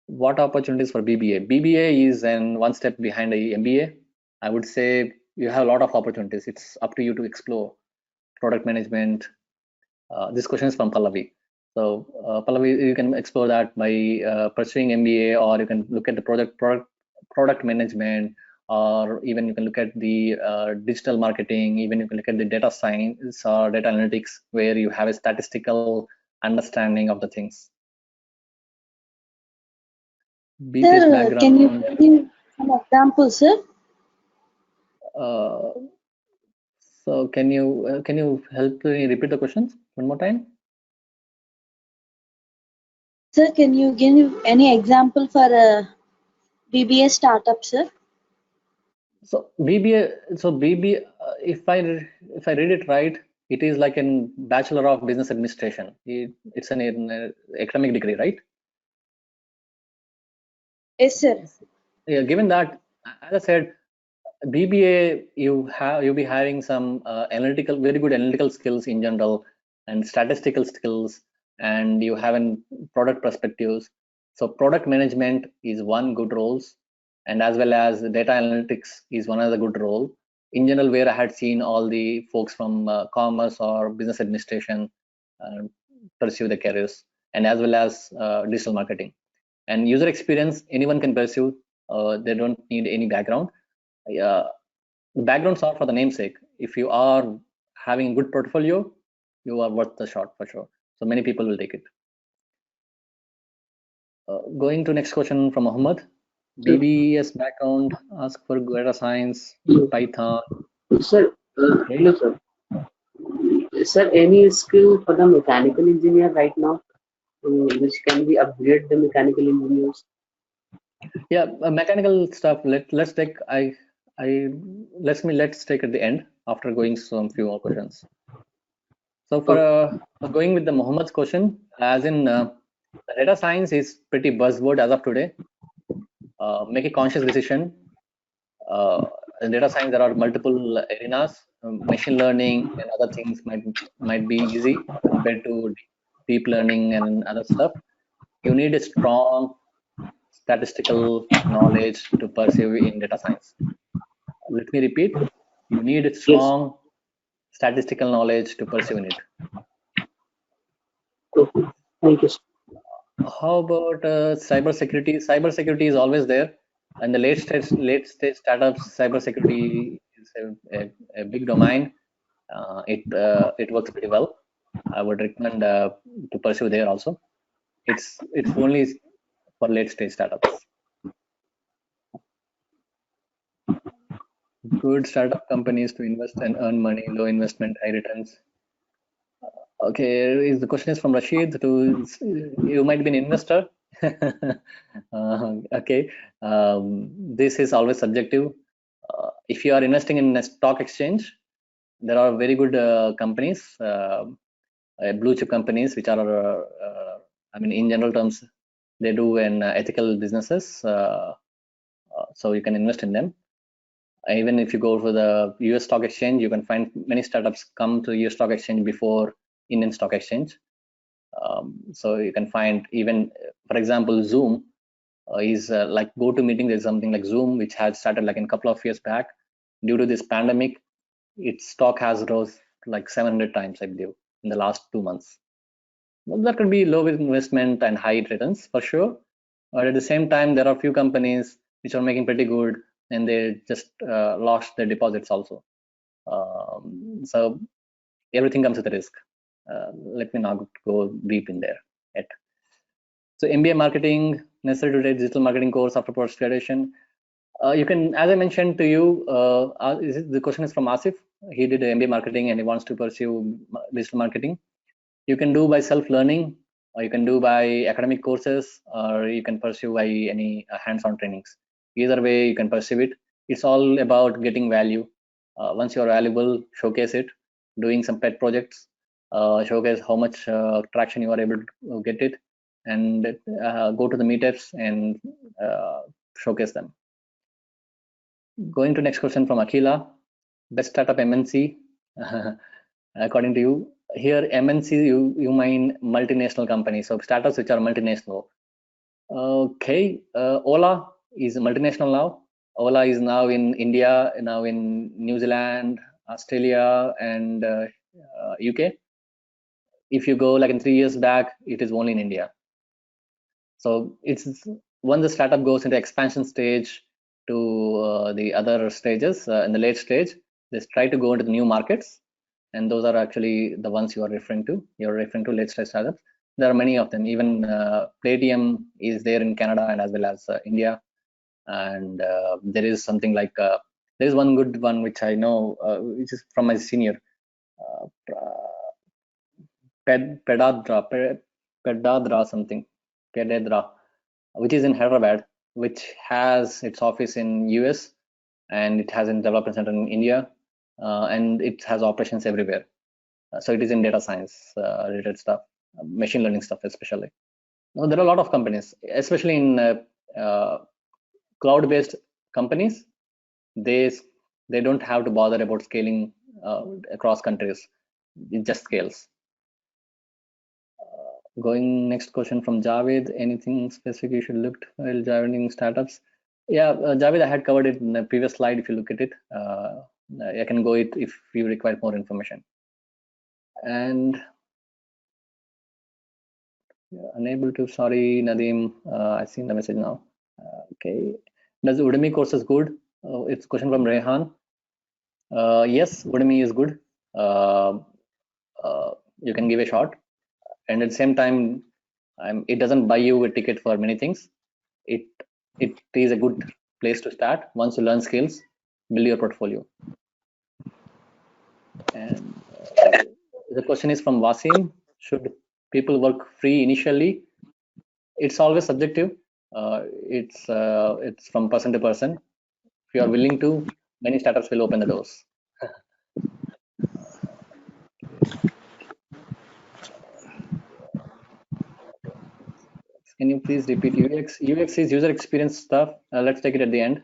What opportunities for BBA? BBA is one step behind a MBA. I would say you have a lot of opportunities. It's up to you to explore product management. This question is from Pallavi. So Pallavi, you can explore that by pursuing MBA, or you can look at the product management, or even you can look at the digital marketing. Even you can look at the data science or data analytics, where you have a statistical understanding of the things. BPS Sir, background. can you give some examples, sir? So can you help me repeat the questions one more time? Sir, can you give any example for a BBA startup, sir? So BBA, if I read it right, it is like a Bachelor of Business Administration. It's an academic degree, right? Yes, sir. Yeah. Given that, as I said, BBA, you'll be having some very good analytical skills in general, and statistical skills, and you have product perspectives. So product management is one good roles, and as well as data analytics is one of the good role in general, where I had seen all the folks from commerce or business administration pursue the careers, and as well as digital marketing and user experience. Anyone can pursue. They don't need any background. The backgrounds are for the namesake. If you are having a good portfolio, you are worth the shot for sure. So many people will take it. Going to next question from Mohammed. BBS background, ask for data science, Python. Sir, hello sir. Sir, any skill for the mechanical engineer right now, which can be upgrade the mechanical engineers? Yeah, mechanical stuff. Let's take let's take at the end after going some few more questions. So for going with the Mohammed's question, as in data science is pretty buzzword as of today. Make a conscious decision. In data science, there are multiple arenas. Machine learning and other things might be easy compared to deep learning and other stuff. You need a strong statistical knowledge to pursue in data science. Let me repeat. You need a strong statistical knowledge to pursue in it. Okay. Thank you, sir. How about cybersecurity? Cybersecurity is always there, and the late stage startups. Cybersecurity is a big domain. It works pretty well. I would recommend to pursue there also. It's only for late stage startups. Good startup companies to invest and earn money. Low investment, high returns. Okay, the question is from Rashid. You might be an investor. Okay, this is always subjective. If you are investing in a stock exchange, there are very good companies, blue chip companies, which are, I mean, in general terms, they do an ethical businesses. So you can invest in them. Even if you go to the US stock exchange, you can find many startups come to US stock exchange before Indian stock exchange. So you can find even, for example, Zoom is like GoToMeeting. There's something like Zoom, which had started like in a couple of years back. Due to this pandemic, its stock has rose like 700 times, I believe, in the last 2 months. Well, that could be low investment and high returns for sure. But at the same time, there are few companies which are making pretty good, and they just lost their deposits also. So everything comes with a risk. Let me not go deep in there yet. So MBA marketing, necessary to take digital marketing course after post graduation. You can, as I mentioned to you, the question is from Asif. He did MBA marketing and he wants to pursue digital marketing. You can do by self-learning, or you can do by academic courses, or you can pursue by any hands-on trainings. Either way, you can pursue it. It's all about getting value. Once you're valuable, showcase it. Doing some pet projects, showcase how much traction you are able to get it, and go to the meetups and showcase them. Going to next question from Akila. Best startup MNC, according to you, Here MNC, you mean multinational companies, so startups which are multinational. Okay, Ola is multinational now. Ola is now in India, now in New Zealand, Australia, and UK. If you go like in 3 years back, it is only in India. So it's once the startup goes into expansion stage to the other stages, in the late stage, they try to go into the new markets, and those are actually the ones you are referring to. You're referring to late stage startups. There are many of them. Even Playtm is there in Canada and as well as India. And there is something like there is one good one which I know, which is from my senior, Pedadra something, Pedadra, which is in Hyderabad, which has its office in US, and it has a development center in India, and it has operations everywhere. So it is in data science related stuff, machine learning stuff especially. Now, there are a lot of companies, especially in cloud-based companies. They don't have to bother about scaling across countries. It just scales. Going next question from Javed. Anything specific you should look while joining startups? Yeah, Javed, I had covered it in the previous slide. If you look at it, I can go it if you require more information. And unable to, sorry, Nadeem, I've seen the message now. Okay. Does Udemy courses good? It's a question from Rehan. Yes, Udemy is good. You can give a shot. And at the same time, it doesn't buy you a ticket for many things. It is a good place to start. Once you learn skills, build your portfolio. And the question is from Wasim. Should people work free initially? It's always subjective. It's from person to person. If you are willing to, many startups will open the doors. Can you please repeat UX? UX is user experience stuff. Let's take it at the end.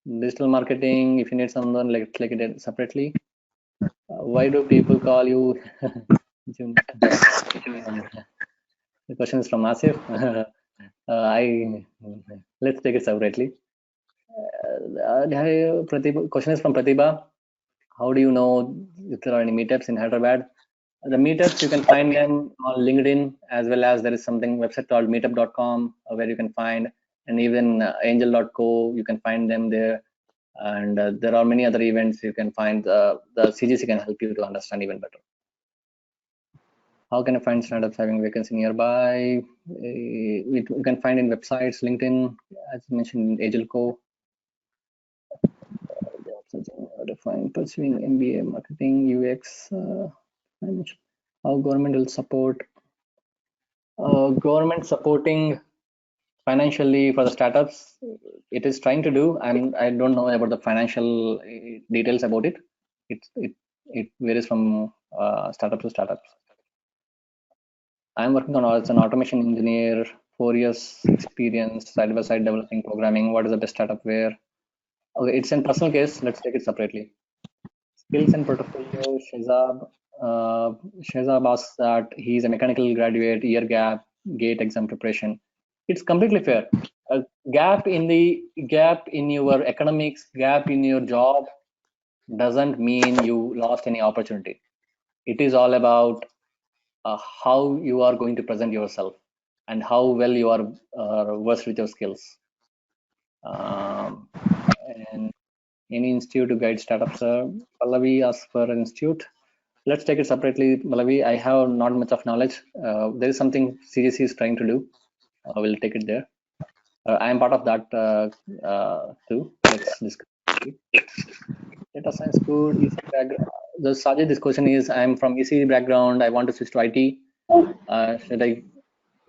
Digital marketing, if you need someone, let's take it separately. Why do people call you? The question is from Asif. Let's take it separately. Question is from Pratibha. How do you know if there are any meetups in Hyderabad? The meetups, you can find them on LinkedIn, as well as there is something website called meetup.com where you can find, and even angel.co, you can find them there. And there are many other events you can find. The CGC can help you to understand even better. How can I find startups having vacancy nearby? You can find in websites, LinkedIn, as mentioned, AngelCo. Define pursuing MBA, marketing, UX. How government will support. Government supporting financially for the startups, it is trying to do. I don't know about the financial details about it. It varies from startup to startups. I'm working on as an automation engineer, 4 years experience, side by side developing programming. What is the best startup where? Okay, it's in personal case. Let's take it separately. Skills and portfolio. Shehzab asks that he's a mechanical graduate, year gap, GATE exam preparation. It's completely fair. A gap in your academics, gap in your job doesn't mean you lost any opportunity. It is all about how you are going to present yourself and how well you are versed with your skills. And any institute to guide startups. Pallavi asks for an institute. Let's take it separately, Pallavi. I have not much of knowledge. There is something CGC is trying to do. We'll take it there. I am part of that too. Let's discuss. Data science good. EC background. The Sajid, this question is: I'm from EC background. I want to switch to IT. Should I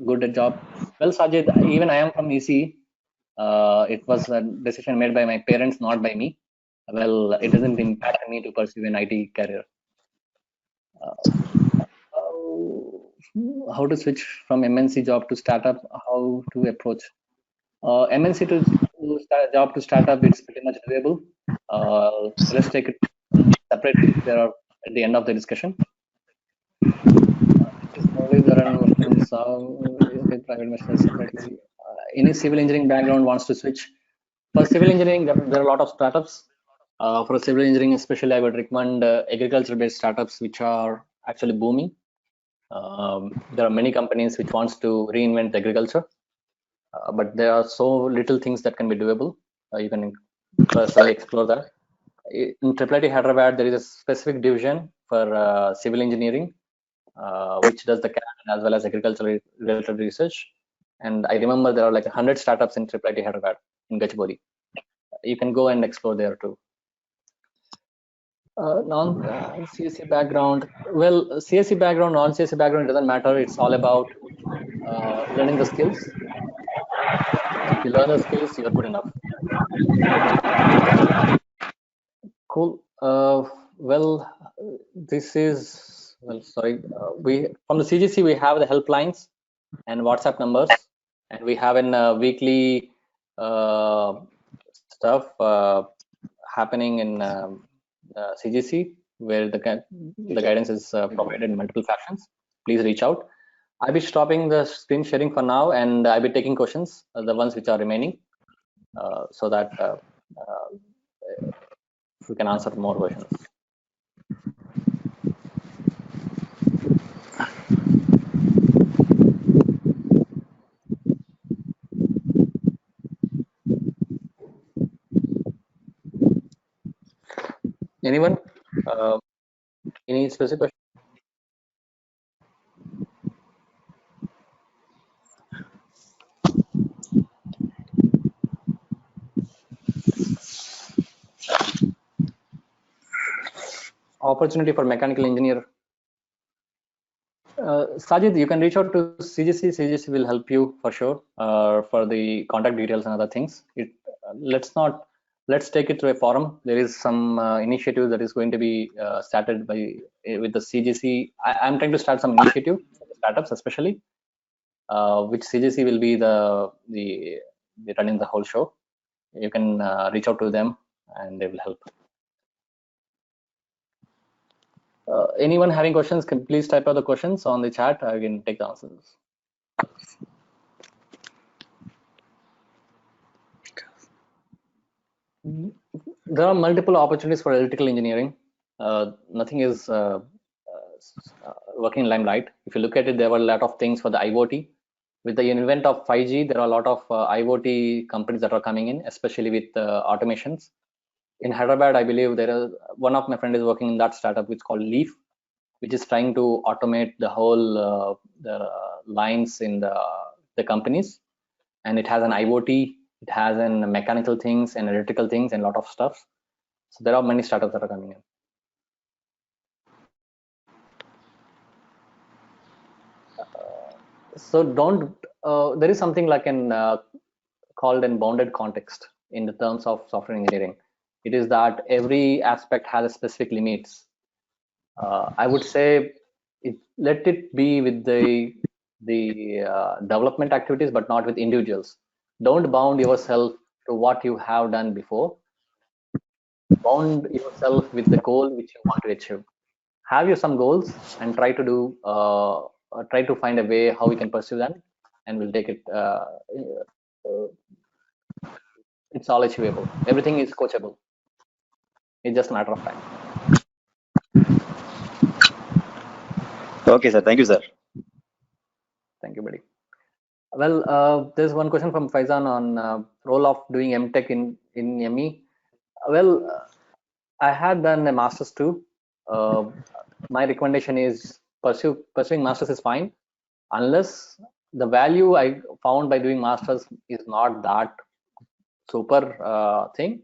good at job? Well, Sajid, even I am from EC. It was a decision made by my parents, not by me. Well, it doesn't impact me to pursue an IT career. How to switch from MNC job to startup? How to approach MNC to job to startup? It's pretty much doable. Let's take it separately. There are at the end of the discussion. there are no friends with private masters separately. Any civil engineering background wants to switch. For civil engineering, there are a lot of startups. For civil engineering, especially, I would recommend agriculture-based startups, which are actually booming. There are many companies which wants to reinvent agriculture, but there are so little things that can be doable. You can personally explore that. In IIIT Hyderabad, there is a specific division for civil engineering, which does the CAD as well as agricultural related research. And I remember there are like 100 startups in IIIT Hyderabad in Gachibowli. You can go and explore there too. Non-CSE background. Well, CSE background, non-CSE background, it doesn't matter. It's all about learning the skills. If you learn the skills, you're good enough. Cool. Well, this is, well, sorry. We from the CGC, we have the helplines and WhatsApp numbers, and we have a weekly stuff happening in CGC, where the guidance is provided in multiple fashions. Please reach out. I'll be stopping the screen sharing for now, and I'll be taking questions, the ones which are remaining, so that we can answer more questions. Anyone? Any specific question? Opportunity for mechanical engineer. Sajid, you can reach out to CGC. CGC will help you for sure for the contact details and other things. Let's take it to a forum. There is some initiative that is going to be started with the CGC. I'm trying to start some initiative for the startups, especially, which CGC will be the running the whole show. You can reach out to them and they will help. Anyone having questions, can please type out the questions on the chat. I can take the answers. There are multiple opportunities for electrical engineering. Nothing is working in limelight. If you look at it, there were a lot of things for the IoT. With the advent of 5G, there are a lot of IoT companies that are coming in, especially with automations. In Hyderabad, I believe there is one of my friends is working in that startup, which is called Leaf, which is trying to automate the whole the lines in the companies, and it has an IoT, it has an mechanical things and electrical things and a lot of stuff. So there are many startups that are coming in. So don't. There is something like called an bounded context in the terms of software engineering. It is that every aspect has a specific limits. I would say let it be with the development activities, but not with individuals. Don't bound yourself to what you have done before. Bound yourself with the goal which you want to achieve. Have you some goals and try to do try to find a way how we can pursue them, and we'll take it. It's all achievable. Everything is coachable. It's just a matter of time. Okay, sir. Thank you, sir. Thank you, buddy. Well, there's one question from Faizan on role of doing MTech in ME. Well, I had done a master's too. My recommendation is pursuing master's is fine, unless the value I found by doing master's is not that super thing.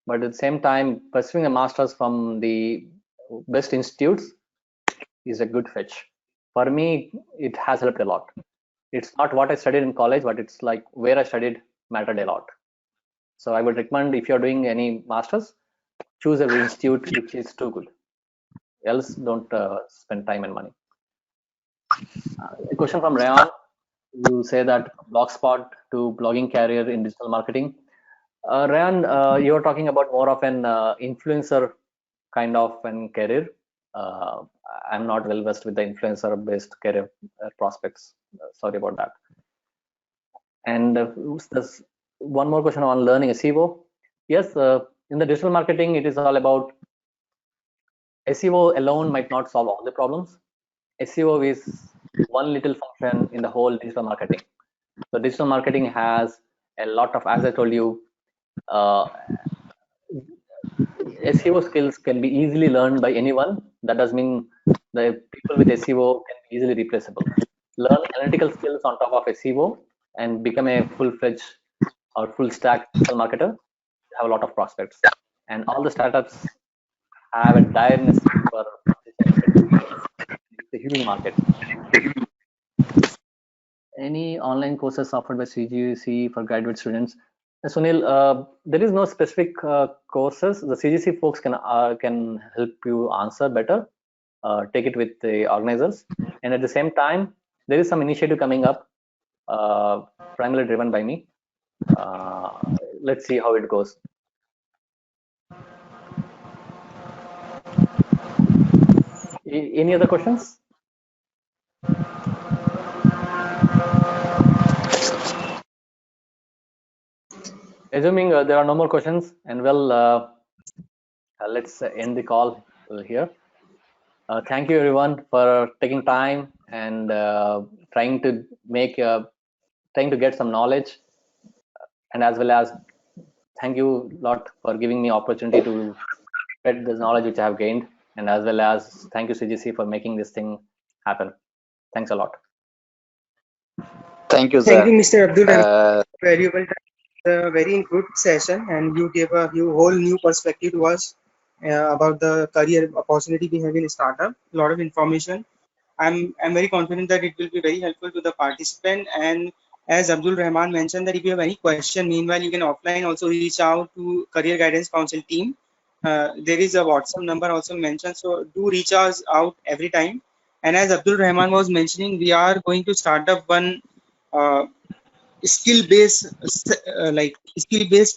But at the same time, pursuing a master's from the best institutes is a good fetch. For me, it has helped a lot. It's not what I studied in college, but it's like where I studied mattered a lot. So I would recommend, if you're doing any masters, choose an institute which is too good. Else, don't spend time and money. A question from Rayan. You say that Blogspot to blogging career in digital marketing. Rayan, you're talking about more of an influencer kind of an career. I'm not well versed with the influencer-based career prospects. Sorry about that. And there's one more question on learning SEO. Yes, in the digital marketing, it is all about SEO alone might not solve all the problems. SEO is one little function in the whole digital marketing. So digital marketing has a lot of, as I told you, SEO skills can be easily learned by anyone. That does mean the people with SEO can be easily replaceable. Learn analytical skills on top of SEO and become a full-fledged or full-stack digital marketer. Have a lot of prospects, and all the startups have a dire necessity for it's a huge market. Any online courses offered by CGC for graduate students? Sunil, there is no specific courses. The CGC folks can help you answer better. Take it with the organizers, and at the same time, there is some initiative coming up, primarily driven by me. Let's see how it goes. Any other questions? Assuming there are no more questions, and well, let's end the call here. Thank you everyone for taking time and trying to get some knowledge, and as well as thank you a lot for giving me opportunity to spread this knowledge which I have gained, and as well as thank you CGC for making this thing happen. Thanks a lot. Thank you, Thank sir. you, Mr. Abdul Rahman. Valuable time. A very good session, and you gave a whole new perspective to us about the career opportunity we have in a startup. A lot of information. I'm very confident that it will be very helpful to the participant. And as Abdul Rahman mentioned, that if you have any question, meanwhile you can offline also reach out to Career Guidance Council team. There is a WhatsApp number also mentioned, so do reach us out every time. And as Abdul Rahman was mentioning, we are going to start up one skill-based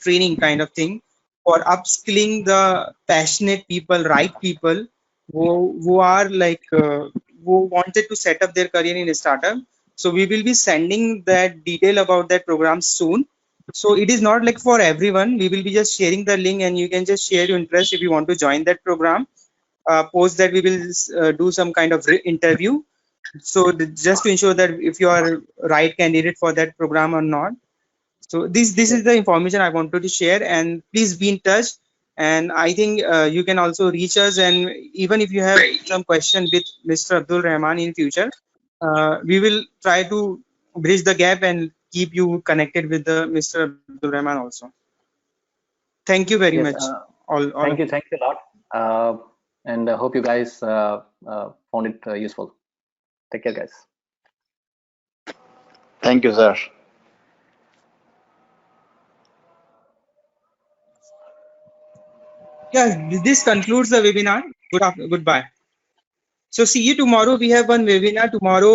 training kind of thing for upskilling the passionate people, right people who are who wanted to set up their career in a startup. So we will be sending that detail about that program soon. So it is not like for everyone. We will be just sharing the link, and you can just share your interest if you want to join that program. Post that we will do some kind of interview. So just to ensure that if you are right candidate for that program or not. So this is the information I wanted to share, and please be in touch. And I think you can also reach us, and even if you have some question with Mr. Abdul Rahman in future, we will try to bridge the gap and keep you connected with the Mr. Abdul Rahman also. Thank you very much. Thank you a lot, and I hope you guys found it useful. Take care, guys. Thank you, sir. Yeah, this concludes the webinar. Goodbye. So see you tomorrow. We have one webinar tomorrow.